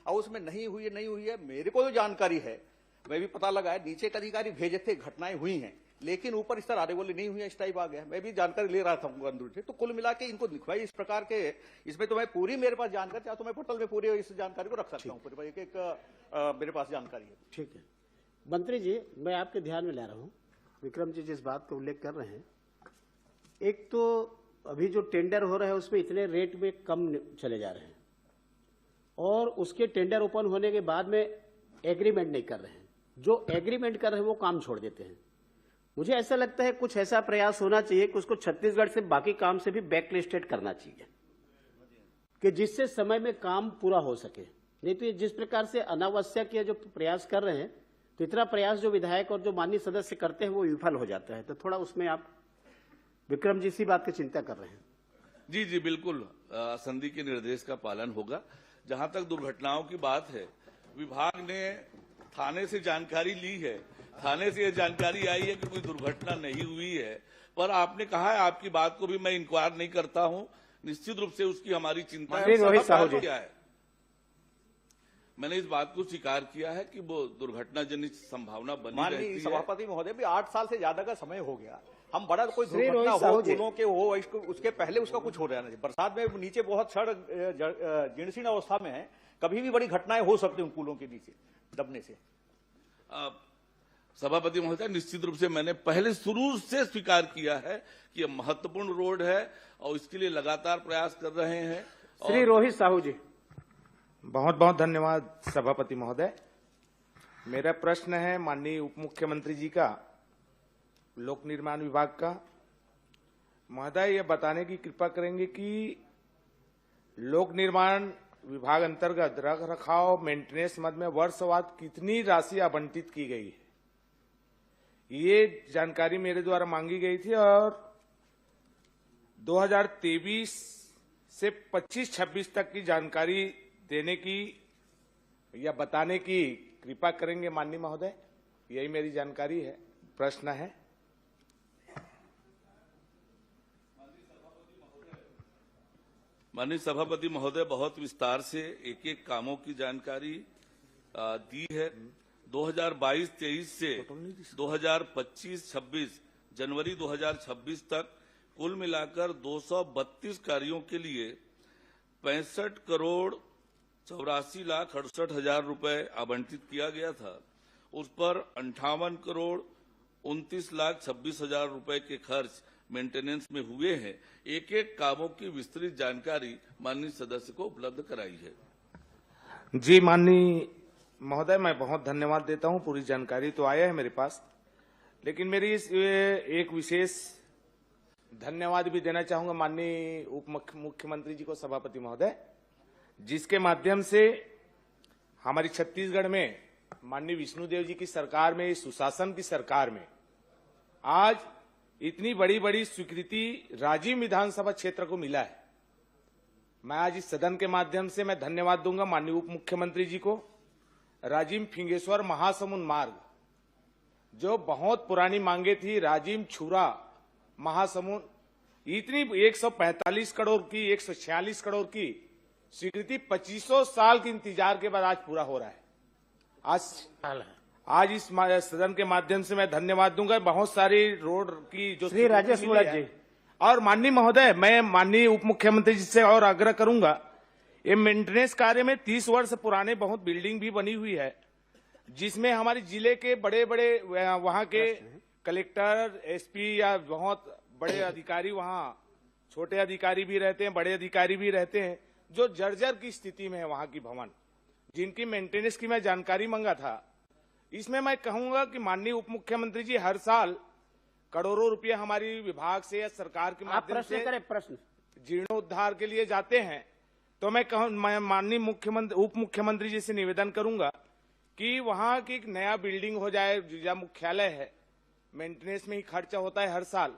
और उसमें नहीं हुई है मेरे को जो जानकारी है मैं भी पता लगा है, नीचे के अधिकारी भेजे थे घटनाएं हुई हैं, लेकिन ऊपर इस तरह आगे बोले नहीं हुई, इस टाइप आ गया। मैं भी जानकारी ले रहा था अंदर से, तो कुल मिला के इनको दिखवाई इस प्रकार के। इसमें तो मैं पूरी मेरे पास जानकारी चाहे तो मैं पटल में पूरी इस जानकारी को रख सकता हूँ, एक मेरे पास जानकारी है। ठीक है मंत्री जी, मैं आपके ध्यान में ला रहा हूँ, विक्रम जी जिस बात का उल्लेख कर रहे हैं, एक तो अभी जो टेंडर हो रहा है उसमें इतने रेट में कम चले जा रहे हैं, और उसके टेंडर ओपन होने के बाद में एग्रीमेंट नहीं कर रहे हैं। जो एग्रीमेंट कर रहे हैं वो काम छोड़ देते हैं। मुझे ऐसा लगता है कुछ ऐसा प्रयास होना चाहिए कि उसको छत्तीसगढ़ से बाकी काम से भी बैकलिस्टेड करना चाहिए, कि जिससे समय में काम पूरा हो सके। नहीं तो ये जिस प्रकार से अनावश्यक ये जो प्रयास कर रहे हैं, तो इतना प्रयास जो विधायक और जो माननीय सदस्य करते हैं वो विफल हो जाता है। तो थोड़ा उसमें आप विक्रम जी इसी बात की चिंता कर रहे हैं। जी जी बिल्कुल, संधि के निर्देश का पालन होगा। जहां तक दुर्घटनाओं की बात है, विभाग ने थाने से जानकारी ली है, थाने से यह जानकारी आई है कि कोई दुर्घटना नहीं हुई है, पर आपने कहा है, आपकी बात को भी मैं इंक्वायर नहीं करता हूं, निश्चित रूप से उसकी हमारी चिंता है। रोहित साहू जी, क्या है मैंने इस बात को स्वीकार किया है कि वो दुर्घटना जनित संभावना बनी माननीय रहती है। सभापति महोदय भी 8 साल से ज्यादा का समय हो गया, हम बड़ा कोई श्री दुर्घटना रोहित हो साहू जी। पुलों के हो उसके पहले उसका कुछ हो रहा नहीं। बरसात में नीचे बहुत जीर्णशीर्ण अवस्था में है, कभी भी बड़ी घटनाएं हो सकती हैं उन पुलों के नीचे दबने से। सभापति महोदय, निश्चित रूप से मैंने पहले शुरू से स्वीकार किया है कि यह महत्वपूर्ण रोड है और इसके लिए लगातार प्रयास कर रहे हैं। श्री रोहित साहू जी। बहुत बहुत धन्यवाद सभापति महोदय। मेरा प्रश्न है माननीय उप मुख्यमंत्री जी का, लोक निर्माण विभाग का। महोदय, यह बताने की कृपा करेंगे कि लोक निर्माण विभाग अंतर्गत रख रखाव मेंटेनेंस मद में वर्षवार कितनी राशि आवंटित की गई है, ये जानकारी मेरे द्वारा मांगी गई थी और 2023 से 25-26 तक की जानकारी देने की या बताने की कृपा करेंगे माननीय महोदय। यही मेरी जानकारी है, प्रश्न है। माननीय सभापति महोदय, बहुत विस्तार से एक एक कामों की जानकारी दी है। 2022-23 से 2025-26 जनवरी 2026 तक कुल मिलाकर 232 कार्यों के लिए 65,84,68,000 रुपए आवंटित किया गया था। उस पर 58,29,26,000 रुपए के खर्च मेंटेनेंस में हुए हैं। एक एक कामों की विस्तृत जानकारी माननीय सदस्य को उपलब्ध कराई है। जी माननीय महोदय, मैं बहुत धन्यवाद देता हूं। पूरी जानकारी तो आया है मेरे पास, लेकिन मेरी एक विशेष धन्यवाद भी देना चाहूंगा माननीय उप मुख्यमंत्री जी को, सभापति महोदय, जिसके माध्यम से हमारी छत्तीसगढ़ में माननीय विष्णुदेव जी की सरकार में, सुशासन की सरकार में आज इतनी बड़ी बड़ी स्वीकृति राजिम विधानसभा क्षेत्र को मिला है। मैं आज इस सदन के माध्यम से मैं धन्यवाद दूंगा माननीय उप मुख्यमंत्री जी को। राजिम फिंगेश्वर महासमुंद मार्ग, जो बहुत पुरानी मांगे थी, राजिम छुरा महासमुंद, इतनी 145 करोड़ की 146 करोड़ की स्वीकृति 2500 साल के इंतजार के बाद आज पूरा हो रहा है। आज इस सदन के माध्यम से मैं धन्यवाद दूंगा। बहुत सारी रोड की जो श्री राजेश मूलत जी। और माननीय महोदय, मैं माननीय उप मुख्यमंत्री जी से और आग्रह करूंगा, ये मेंटेनेंस कार्य में 30 वर्ष पुराने बहुत बिल्डिंग भी बनी हुई है, जिसमें हमारे जिले के बड़े बड़े वहां के कलेक्टर, एसपी या बहुत बड़े अधिकारी, वहां छोटे अधिकारी भी रहते हैं, बड़े अधिकारी भी रहते हैं, जो जर्जर की स्थिति में है वहां की भवन, जिनकी मेंटेनेंस की मैं जानकारी मांगा था। इसमें मैं कहूंगा कि माननीय उप मुख्यमंत्री जी हर साल करोड़ों रुपए हमारी विभाग से या सरकार के माध्यम से प्रश्न जीर्णोद्धार के लिए जाते हैं। तो मैं माननीय उप मुख्यमंत्री जी से निवेदन करूंगा कि वहां की एक नया बिल्डिंग हो जाए, जिला मुख्यालय है, मेंटेनेंस में ही खर्चा होता है हर साल,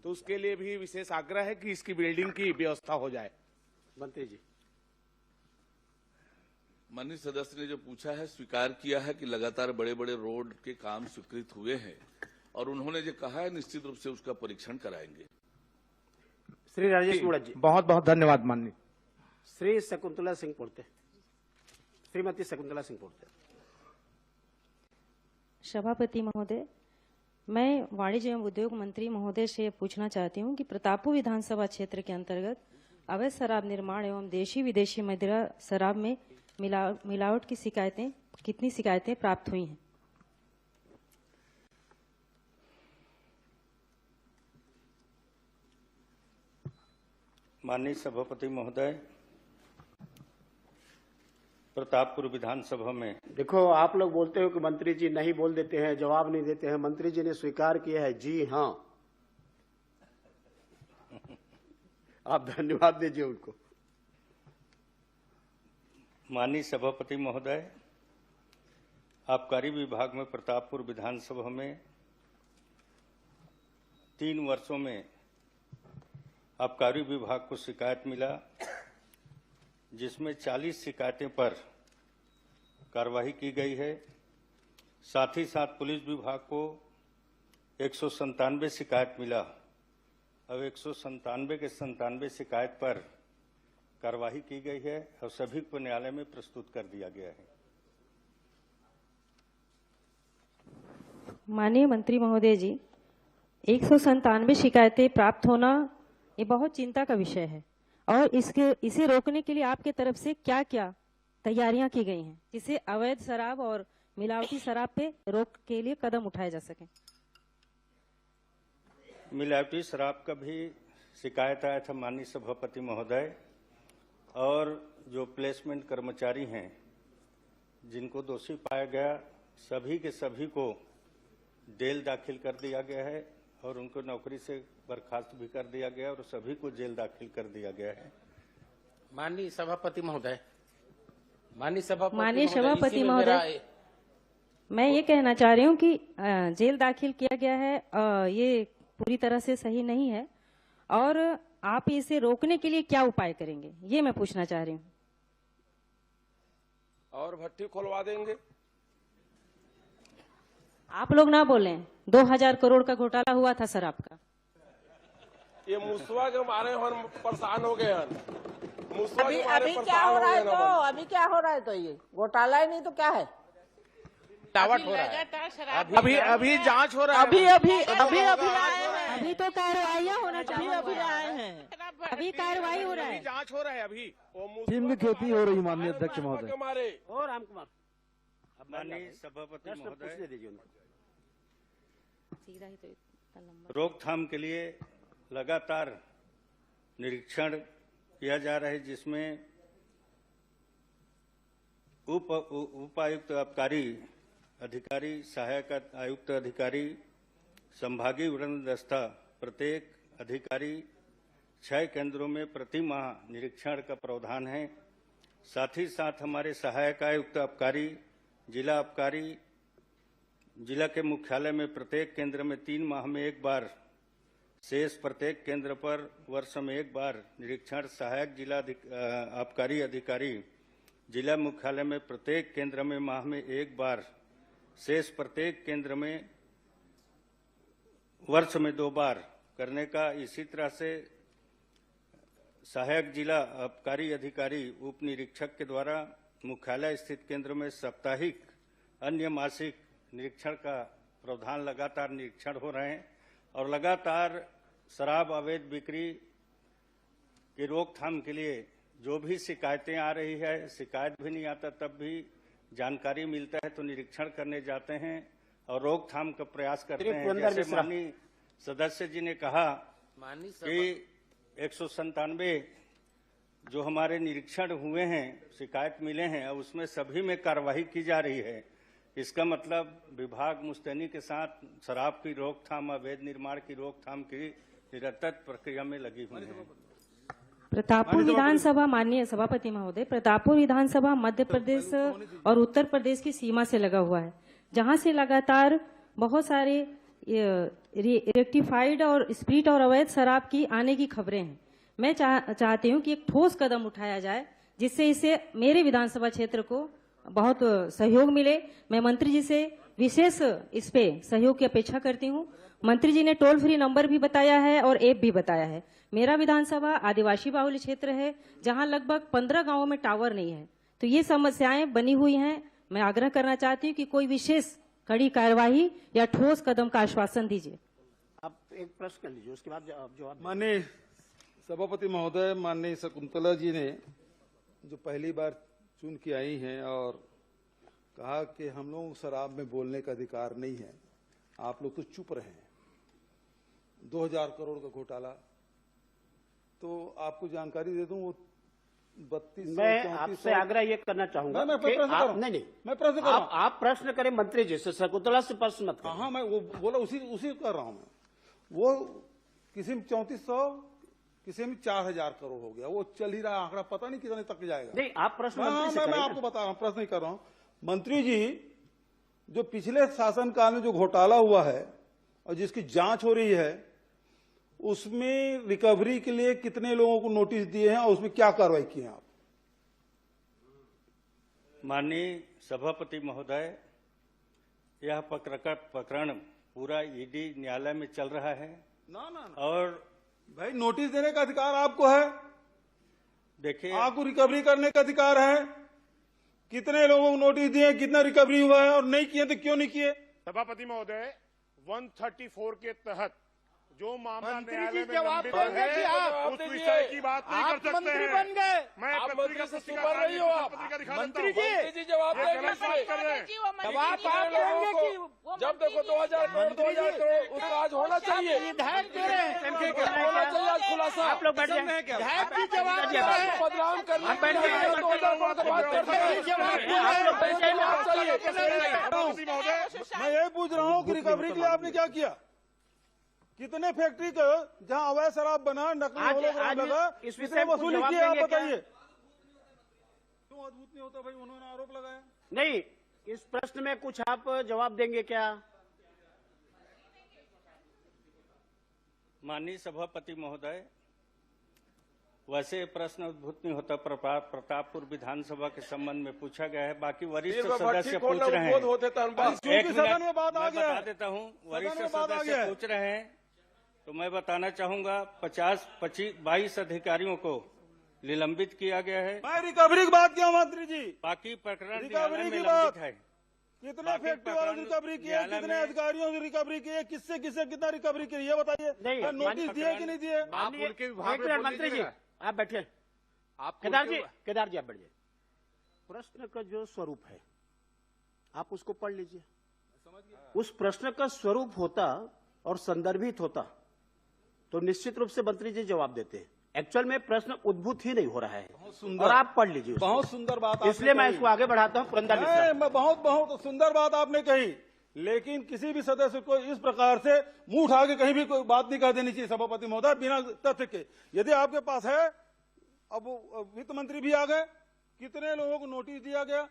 तो उसके लिए भी विशेष आग्रह है कि इसकी बिल्डिंग की व्यवस्था हो जाए। मंत्री जी। माननीय सदस्य ने जो पूछा है, स्वीकार किया है कि लगातार बड़े बड़े रोड के काम स्वीकृत हुए हैं और उन्होंने जो कहा है निश्चित रूप से उसका परीक्षण कराएंगे। श्री राजेश मूलत जी। बहुत बहुत धन्यवाद माननीय। श्री शकुंतला सिंह पोर्ते। श्रीमती शकुंतला सिंह पोर्ते। सभापति महोदय, मैं वाणिज्य एवं उद्योग मंत्री महोदय से पूछना चाहती हूं कि प्रतापपुर विधानसभा क्षेत्र के अंतर्गत अवैध शराब निर्माण एवं देशी विदेशी मदिरा शराब में मिलावट की कितनी शिकायतें प्राप्त हुई हैं? माननीय सभापति महोदय, प्रतापपुर विधानसभा में देखो, आप लोग बोलते हो कि मंत्री जी नहीं बोल देते हैं, जवाब नहीं देते हैं। मंत्री जी ने स्वीकार किया है, जी हाँ। आप धन्यवाद दीजिए उनको। माननीय सभापति महोदय, आबकारी विभाग में प्रतापपुर विधानसभा में 3 वर्षों में आबकारी विभाग को शिकायत मिला, जिसमें 40 शिकायतें पर कार्रवाई की गई है। साथ ही साथ पुलिस विभाग को 197 शिकायत मिला। अब 197 के 97 शिकायत पर कार्रवाई की गई है और सभी को न्यायालय में प्रस्तुत कर दिया गया है। माननीय मंत्री महोदय जी, 197 शिकायतें प्राप्त होना ये बहुत चिंता का विषय है और इसे रोकने के लिए आपके तरफ से क्या क्या तैयारियां की गई हैं जिससे अवैध शराब और मिलावटी शराब पे रोक के लिए कदम उठाए जा सके? मिलावटी शराब का भी शिकायत आया था माननीय सभापति महोदय, और जो प्लेसमेंट कर्मचारी हैं जिनको दोषी पाया गया सभी के सभी को जेल दाखिल कर दिया गया है और उनको नौकरी से बर्खास्त भी कर दिया गया और सभी को जेल दाखिल कर दिया गया है। माननीय सभापति महोदय, माननीय सभापति महोदय, मैं ये कहना चाह रही हूँ कि जेल दाखिल किया गया है ये पूरी तरह से सही नहीं है और आप इसे रोकने के लिए क्या उपाय करेंगे, ये मैं पूछना चाह रही हूँ। और भट्टी खोलवा देंगे। आप लोग ना बोलें, 2000 करोड़ का घोटाला हुआ था शराब का। ये मुसवा के मारे हम परेशान हो गए। अभी क्या हो रहा है तो अभी क्या हो रहा है तो ये घोटाला ही नहीं तो क्या है? टावट हो रहा है। अभी जांच हो रहा है। अभी तो कार्रवाइयाँ होना चाहिए। अभी आए हैं, अभी कार्रवाई हो रहा है, जांच हो रहा है। अभी फिल्म की खेती हो रही माननीय अध्यक्ष महोदय। और राम कुमार माननीय सभापति महोदय, सीधा ही तो इतना लंबा। रोकथाम के लिए लगातार निरीक्षण किया जा रहा है जिसमें उपायुक्त आबकारी अधिकारी, सहायक आयुक्त अधिकारी, संभागीय वृंद दस्ता प्रत्येक अधिकारी 6 केंद्रों में प्रति माह निरीक्षण का प्रावधान है। साथ ही साथ हमारे सहायक आयुक्त आबकारी, जिला आबकारी, जिला के मुख्यालय में प्रत्येक केंद्र में 3 माह में एक बार, शेष प्रत्येक केंद्र पर वर्ष में एक बार निरीक्षण। सहायक जिला आबकारी अधिकारी जिला मुख्यालय में प्रत्येक केंद्र में माह में एक बार, शेष प्रत्येक केंद्र में वर्ष में 2 बार करने का। इसी तरह से सहायक जिला आबकारी अधिकारी उप निरीक्षक के द्वारा मुख्यालय स्थित केंद्र में साप्ताहिक अन्य मासिक निरीक्षण का प्रावधान, लगातार निरीक्षण हो रहे हैं और लगातार शराब अवैध बिक्री की रोकथाम के लिए जो भी शिकायतें आ रही है, शिकायत भी नहीं आता तब भी जानकारी मिलता है तो निरीक्षण करने जाते हैं और रोकथाम का प्रयास करते हैं। जैसे माननीय सदस्य जी ने कहा कि 197 जो हमारे निरीक्षण हुए हैं, शिकायत मिले हैं, उसमें सभी में कार्रवाई की जा रही है। इसका मतलब विभाग मुस्तैनी के साथ शराब की रोकथाम, अवैध निर्माण की रोकथाम की निरंतर प्रक्रिया में लगी हुई है। प्रतापपुर विधानसभा, माननीय सभापति महोदय, प्रतापपुर विधानसभा मध्य प्रदेश और उत्तर प्रदेश की सीमा से लगा हुआ है, जहां से लगातार बहुत सारे रेक्टिफाइड और स्प्रिट और अवैध शराब की आने की खबरें हैं। मैं चाहती हूं कि एक ठोस कदम उठाया जाए जिससे इसे मेरे विधानसभा क्षेत्र को बहुत सहयोग मिले। मैं मंत्री जी से विशेष इस पे सहयोग की अपेक्षा करती हूं। मंत्री जी ने टोल फ्री नंबर भी बताया है और ऐप भी बताया है। मेरा विधानसभा आदिवासी बाहुल्य क्षेत्र है जहां लगभग 15 गांवों में टावर नहीं है, तो ये समस्याएं बनी हुई हैं। मैं आग्रह करना चाहती हूं कि कोई विशेष कड़ी कार्यवाही या ठोस कदम का आश्वासन दीजिए। आप एक प्रश्न कर लीजिए, उसके बाद जवाब। माननीय सभापति महोदय, माननीय शकुंतला जी ने जो पहली बार चुन के आई हैं और कहा कि हम लोग शराब में बोलने का अधिकार नहीं है, आप लोग तो चुप रहे हैं। 2000 करोड़ का घोटाला, तो आपको जानकारी दे दूं, वो 32 मैं आपसे आग्रह ये करना चाहूंगा। मैं प्रश्न कर रहा हूं। नहीं, मैं प्रश्न कर रहा हूं। आप प्रश्न करें मंत्री जी से, शकुंतला से प्रश्न मत करें। हाँ, मैं वो बोला उसी कर रहा हूं मैं। वो किसी में 3400, किसी में 4000 करोड़ हो गया, वो चल ही रहा आंकड़ा, पता नहीं कितने तक जाएगा। नहीं, आप प्रश्न मंत्री से मैं आपको बता रहा हूँ, प्रश्न नहीं कर रहा हूँ। मंत्री जी, जो पिछले शासनकाल में जो घोटाला हुआ है और जिसकी जांच हो रही है, उसमें रिकवरी के लिए कितने लोगों को नोटिस दिए हैं और उसमें क्या कार्रवाई की है आप? माननीय सभापति महोदय, यह प्रकरण पूरा ईडी न्यायालय में चल रहा है। ना। और भाई, नोटिस देने का अधिकार आपको है। देखिए, आपको रिकवरी करने का अधिकार है। कितने लोगों को नोटिस दिए, कितना रिकवरी हुआ है और नहीं किए तो क्यों नहीं किए? सभापति महोदय 134 के तहत जो मामला मंत्री न्यायालय जी में जवाब लंबित देंगे है, कि आप उस विषय की बात नहीं कर सकते मंत्री हैं। बन गए, मैं आप पत्रिका मंत्री से पुस्तिका सुपर रही हो आप पत्रिका दिखा देता मंत्री हूं। जी जवाब ये देंगे गलत बात कर रहे हैं। तब आप कहेंगे कि जब देखो 2000 करोड़ 2000 करोड़ उसका आज होना चाहिए विधायक दे रहे हैं होना चाहिए आज खुलासा आप लोग बैठ जाए विधायक जी जवाब दे रहे हैं बदनाम करने आप बैठ जाइए। 2000 करोड़ की बात करते हैं आप लोग बैठ जाइए। सभापति महोदय, मैं यही पूछ रहा हूँ कि रिकवरी के लिए आपने क्या किया? कितने फैक्ट्री का जहाँ अवैध शराब बना, नकली होलोग्राम लगा, इस विषय कितने में कुछ वसूली जवाब की आप देंगे क्या? बताइए। क्यों अद्भुत नहीं होता भाई? उन्होंने आरोप लगाया। नहीं, इस प्रश्न में कुछ आप जवाब देंगे क्या? माननीय सभापति महोदय, वैसे प्रश्न उद्भूत नहीं होता, प्रतापपुर विधानसभा के संबंध में पूछा गया है। बाकी वरिष्ठ सदस्य पूछ रहे हैं। एक सदन में बात आ मैं गया बता है। देता हूँ, सदन वरिष्ठ में बात आ सदस्य गया है। पूछ रहे हैं तो मैं बताना चाहूंगा 22 अधिकारियों को निलंबित किया गया है। मैं रिकवरी की बात किया मंत्री जी। बाकी प्रकरण रिकवरी न्यायालय की में बात। लंबित है। कितने बाकी फैक्ट्री वालों ने प्रकरण रिकवरी की है, न्यायालय कितने में- अधिकारियों की रिकवरी की है, किससे किससे कितना रिकवरी की है, ये बताइए। नहीं, नोटिस माननीय दिए कि नहीं दिए? माननीय- एक मिनट मंत्री जी, आप बैठिए। केदार जी आप बैठ जाइए। प्रश्न का जो स्वरूप है आप उसको पढ़ लीजिए। उस प्रश्न का स्वरूप होता और संदर्भित होता तो निश्चित रूप से मंत्री जी जवाब देते हैं। एक्चुअल में प्रश्न उद्भूत ही नहीं हो रहा है और आप पढ़ लीजिए उसको। बहुत सुंदर बात आपने इसलिए मैं कही। इसको आगे बढ़ाता हूँ। पुरंदर मिश्रा। नहीं, मैं बहुत सुंदर बात आपने कही, लेकिन किसी भी सदस्य को इस प्रकार से मुंह उठा के कहीं भी कोई बात नहीं कह देनी चाहिए सभापति महोदय, बिना तथ्य के। यदि आपके पास है, अब वित्त मंत्री भी आ गए, कितने लोगों को नोटिस दिया गया,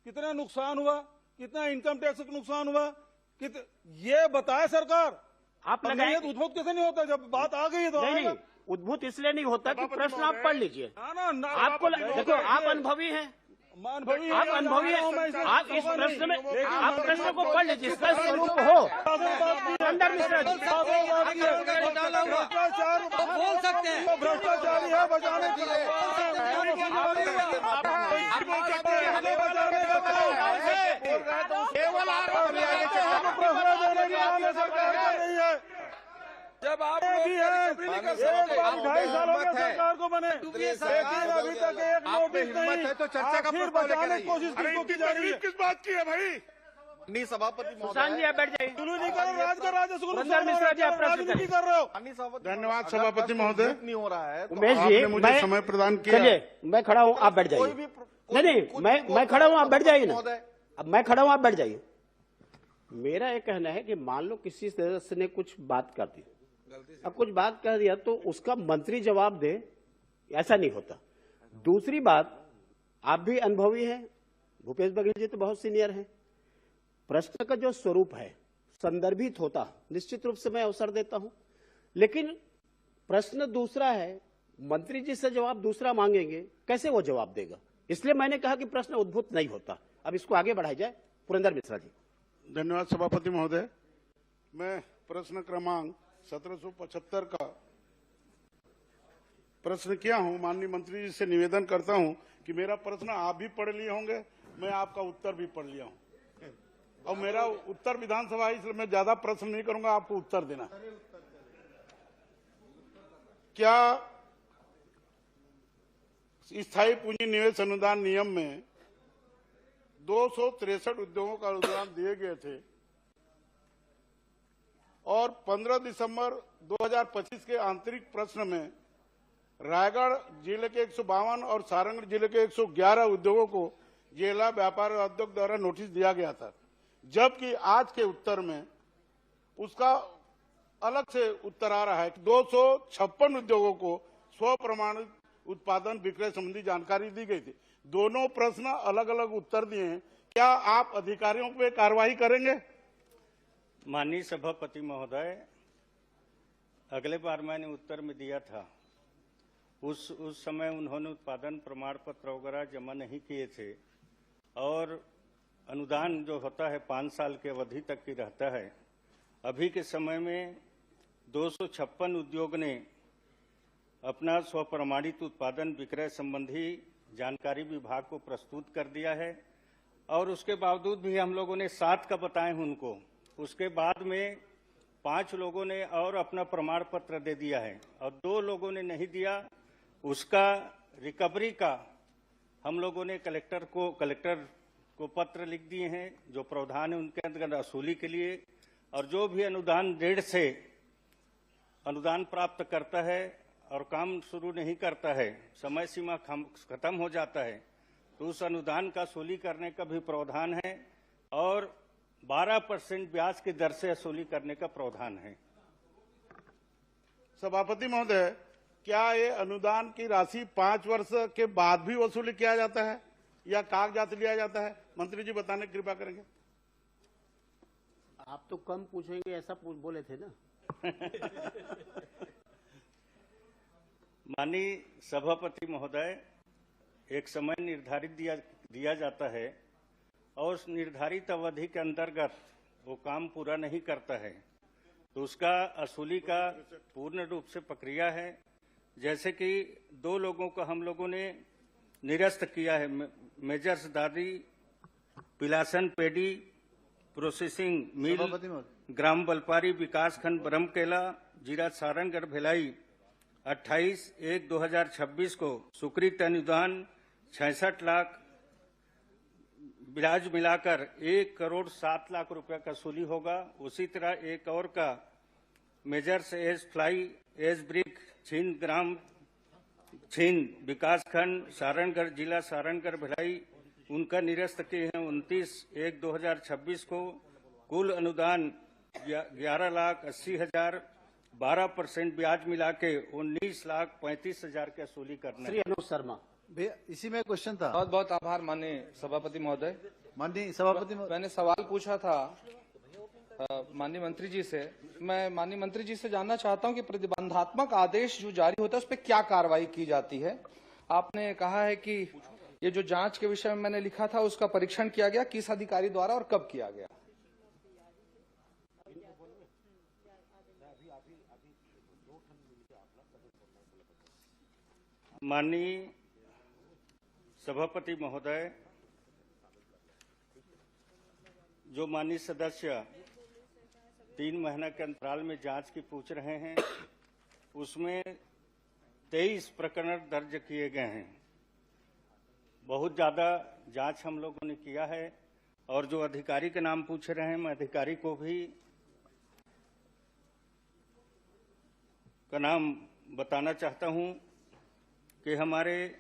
कितना नुकसान हुआ, कितना इनकम टैक्स का नुकसान हुआ, ये बताए सरकार। आप अब लगाएं। नहीं है तो उद्भूत कैसे नहीं होता? जब बात आ गई है तो नहीं, आएगा। उद्भूत इसलिए नहीं होता कि प्रश्न आप पढ़ लीजिए। ना, आपको देखो, आप अनुभवी हैं, आप अनुभवी हैं। आप इस प्रश्न में आप प्रश्न को पढ़ लीजिए, इसका स्वरूप हो। पुरंदर मिश्रा जी, भ्रष्टाचार बोल सकते हैं। भ्रष्टाचारी है बचाने के लिए। केवल जब आप भी है, एक बार 2.5 साल हो गए सरकार को बने, लेकिन अभी तक एक नोटिस नहीं। तो चर्चा का फिर प्रस्ताव लेकर बचाने आइए। की कोशिश अरे किसको इतनी की जा रही तकलीफ है? किस बात की है भाई? माननीय सभापति सुशांत जी आप बैठ जाइए। सुलू नहीं कर रहे, राज का राजस्व को पुरंदर मिश्रा जी, आप प्रश्न राजनीति करें। कर रहे हो। धन्यवाद सभापति महोदय। नहीं हो रहा है तो उमेश जी, आपने मुझे मैं समय प्रदान किया। चलिए, मैं खड़ा हूँ, आप बैठ जाइए। नहीं, मैं खड़ा हूँ, आप बैठ जाइए ना। अब मैं खड़ा हूँ, आप बैठ जाइए। मेरा ये कहना है कि मान लो किसी सदस्य ने कुछ बात कर दी, अब कुछ बात कह दिया तो उसका मंत्री जवाब दे, ऐसा नहीं होता। दूसरी बात, आप भी अनुभवी हैं, भूपेश बघेल जी तो बहुत सीनियर हैं। प्रश्न का जो स्वरूप है संदर्भित होता, निश्चित रूप से मैं अवसर देता हूं, लेकिन प्रश्न दूसरा है, मंत्री जी से जवाब दूसरा मांगेंगे, कैसे वो जवाब देगा? इसलिए मैंने कहा कि प्रश्न उद्भूत नहीं होता। अब इसको आगे बढ़ाया जाए। पुरंदर मिश्रा जी। धन्यवाद सभापति महोदय। मैं प्रश्न क्रमांक 1775 का प्रश्न किया हूं। माननीय मंत्री जी से निवेदन करता हूं कि मेरा प्रश्न आप भी पढ़ लिए होंगे, मैं आपका उत्तर भी पढ़ लिया हूं, और मेरा उत्तर विधानसभा है, इसलिए मैं ज्यादा प्रश्न नहीं करूंगा, आपको उत्तर देना। क्या स्थायी पूंजी निवेश अनुदान नियम में 263 उद्योगों का अनुदान दिए गए थे और 15 दिसंबर 2025 के आंतरिक प्रश्न में रायगढ़ जिले के 152 और सारंगढ़ जिले के 111 उद्योगों को जिला व्यापार उद्योग द्वारा नोटिस दिया गया था, जबकि आज के उत्तर में उसका अलग से उत्तर आ रहा है कि 256 उद्योगों को स्व प्रमाणित उत्पादन विक्रय संबंधी जानकारी दी गई थी। दोनों प्रश्न अलग अलग उत्तर दिए हैं, क्या आप अधिकारियों पे कार्रवाई करेंगे? माननीय सभापति महोदय, अगले बार मैंने उत्तर में दिया था, उस समय उन्होंने उत्पादन प्रमाण पत्र वगैरह जमा नहीं किए थे, और अनुदान जो होता है 5 साल की अवधि तक की रहता है। अभी के समय में 256 उद्योग ने अपना स्वप्रमाणित उत्पादन विक्रय संबंधी जानकारी विभाग को प्रस्तुत कर दिया है, और उसके बावजूद भी हम लोगों ने 7 का बताए हैं उनको उसके बाद में 5 लोगों ने और अपना प्रमाण पत्र दे दिया है और 2 लोगों ने नहीं दिया। उसका रिकवरी का हम लोगों ने कलेक्टर को पत्र लिख दिए हैं, जो प्रावधान है उनके अंतर्गत वसूली के लिए। और जो भी अनुदान ऋण से अनुदान प्राप्त करता है और काम शुरू नहीं करता है, समय सीमा खत्म हो जाता है, तो उस अनुदान का वसूली करने का भी प्रावधान है और 12% ब्याज की दर से वसूली करने का प्रावधान है। सभापति महोदय, क्या ये अनुदान की राशि 5 वर्ष के बाद भी वसूली किया जाता है या कागजात लिया जाता है? मंत्री जी बताने की कृपा करेंगे। आप तो कम पूछेंगे ऐसा बोले थे ना। माननीय सभापति महोदय, एक समय निर्धारित दिया जाता है और उस निर्धारित अवधि के अंतर्गत वो काम पूरा नहीं करता है तो उसका वसूली का पूर्ण रूप से प्रक्रिया है। जैसे कि 2 लोगों को हम लोगों ने निरस्त किया है, मेजर्स दादी पिलासन पेडी प्रोसेसिंग मिल, ग्राम बलपारी, विकासखंड ब्रह्मकेला, जिला सारंगगढ़, भिलाई 28/1/2026 को स्वीकृत अनुदान 66 लाख ब्याज मिलाकर 1,07,00,000 रुपया का वसूली होगा। उसी तरह एक और का measures as fly ash brick छीन विकासखंड सारणगढ़, जिला सारणगढ़, भिलाई, उनका निरस्त किए हैं 29/1/2026 को। कुल अनुदान 11,80,000, 12% ब्याज मिला के 19,35,000 की वसूली करना है। श्री अनुज शर्मा। भैया इसी में क्वेश्चन था। बहुत बहुत आभार माननीय सभापति महोदय। माननीय सभापति मैंने सवाल पूछा था माननीय मंत्री जी से। मैं माननीय मंत्री जी से जानना चाहता हूं कि प्रतिबंधात्मक आदेश जो जारी होता है उस पर क्या कार्रवाई की जाती है। आपने कहा है कि ये जो जांच के विषय में मैंने लिखा था उसका परीक्षण किया गया, किस अधिकारी द्वारा और कब किया गया? माननीय सभापति महोदय, जो माननीय सदस्य 3 महीने के अंतराल में जांच की पूछ रहे हैं, उसमें 23 प्रकरण दर्ज किए गए हैं। बहुत ज्यादा जांच हम लोगों ने किया है और जो अधिकारी के नाम पूछ रहे हैं, मैं अधिकारी को भी का नाम बताना चाहता हूं कि हमारे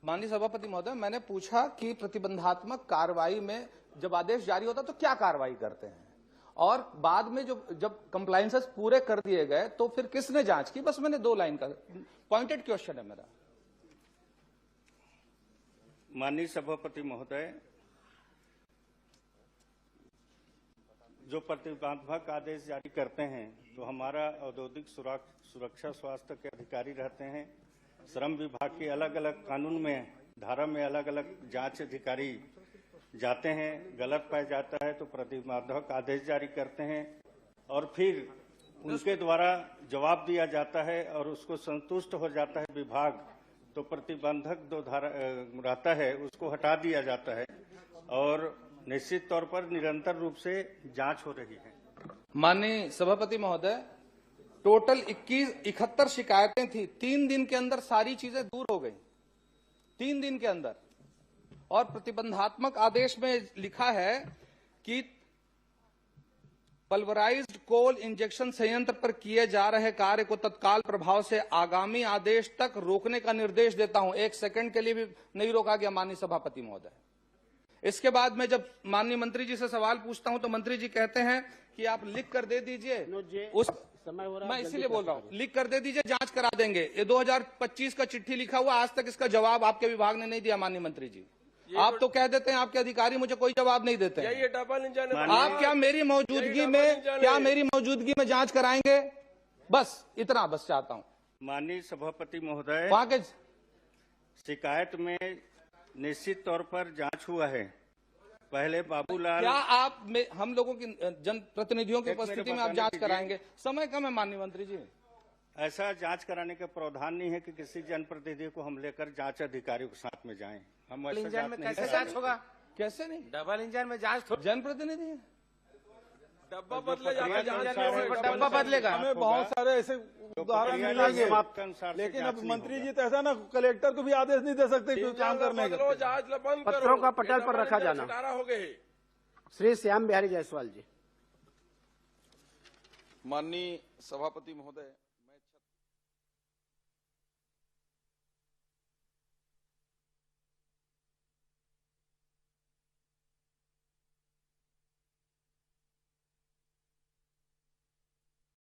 माननीय सभापति महोदय, मैंने पूछा कि प्रतिबंधात्मक कार्रवाई में जब आदेश जारी होता तो क्या कार्रवाई करते हैं और बाद में जब कंप्लायंसेस पूरे कर दिए गए तो फिर किसने जांच की? बस मैंने 2 लाइन का पॉइंटेड क्वेश्चन है मेरा। माननीय सभापति महोदय, जो प्रतिबंधात्मक आदेश जारी करते हैं तो हमारा औद्योगिक सुरक्षा स्वास्थ्य के अधिकारी रहते हैं। श्रम विभाग के अलग अलग कानून में धारा में अलग अलग जांच अधिकारी जाते हैं, गलत पाया जाता है तो प्रतिबंधात्मक आदेश जारी करते हैं और फिर उनके द्वारा जवाब दिया जाता है और उसको संतुष्ट हो जाता है विभाग तो प्रतिबंधक जो धारा रहता है उसको हटा दिया जाता है और निश्चित तौर पर निरंतर रूप से जांच हो रही है। माननीय सभापति महोदय, टोटल 71 शिकायतें थी। 3 दिन के अंदर सारी चीजें दूर हो गई, 3 दिन के अंदर। और प्रतिबंधात्मक आदेश में लिखा है कि पल्वराइज्ड कोल इंजेक्शन संयंत्र पर किए जा रहे कार्य को तत्काल प्रभाव से आगामी आदेश तक रोकने का निर्देश देता हूं। 1 सेकंड के लिए भी नहीं रोका गया माननीय सभापति महोदय। इसके बाद मैं जब माननीय मंत्री जी से सवाल पूछता हूं तो मंत्री जी कहते हैं कि आप लिख कर दे दीजिए, उस समय हो रहा है, मैं इसीलिए बोल रहा हूं, लिख कर दे दीजिए, जांच करा देंगे। ये 2025 का चिट्ठी लिखा हुआ, आज तक इसका जवाब आपके विभाग ने नहीं दिया। माननीय मंत्री जी, आप तो कह देते हैं आपके अधिकारी मुझे कोई जवाब नहीं देते हैं। ये डबल इंजन है। आप क्या मेरी मौजूदगी में जांच कराएंगे? बस इतना बस चाहता हूं। माननीय सभापति महोदय, वहां के शिकायत में निश्चित तौर पर जांच हुआ है। पहले बाबूलाल, क्या आप हम लोगों की जनप्रतिनिधियों की उपस्थिति में आप जांच कराएंगे? समय कम है माननीय मंत्री जी। ऐसा जांच कराने का प्रावधान नहीं है कि किसी जनप्रतिनिधि को हम लेकर जांच अधिकारियों के साथ में जाएं। हम ऐसा इंजन में कैसे जांच होगा? कैसे नहीं? डबल इंजन में जांच जनप्रतिनिधि है, डब्बा बदले जाके डब्बा बदलेगा। हमें बहुत सारे ऐसे उदाहरण मिलेंगे, लेकिन अब मंत्री जी तो ऐसा ना कलेक्टर को भी आदेश नहीं दे सकते कि काम करने का। जहाज बंद करो, पत्रों का पटल पर रखा जाना। हो गए। श्री श्याम बिहारी जायसवाल जी। माननीय सभापति महोदय।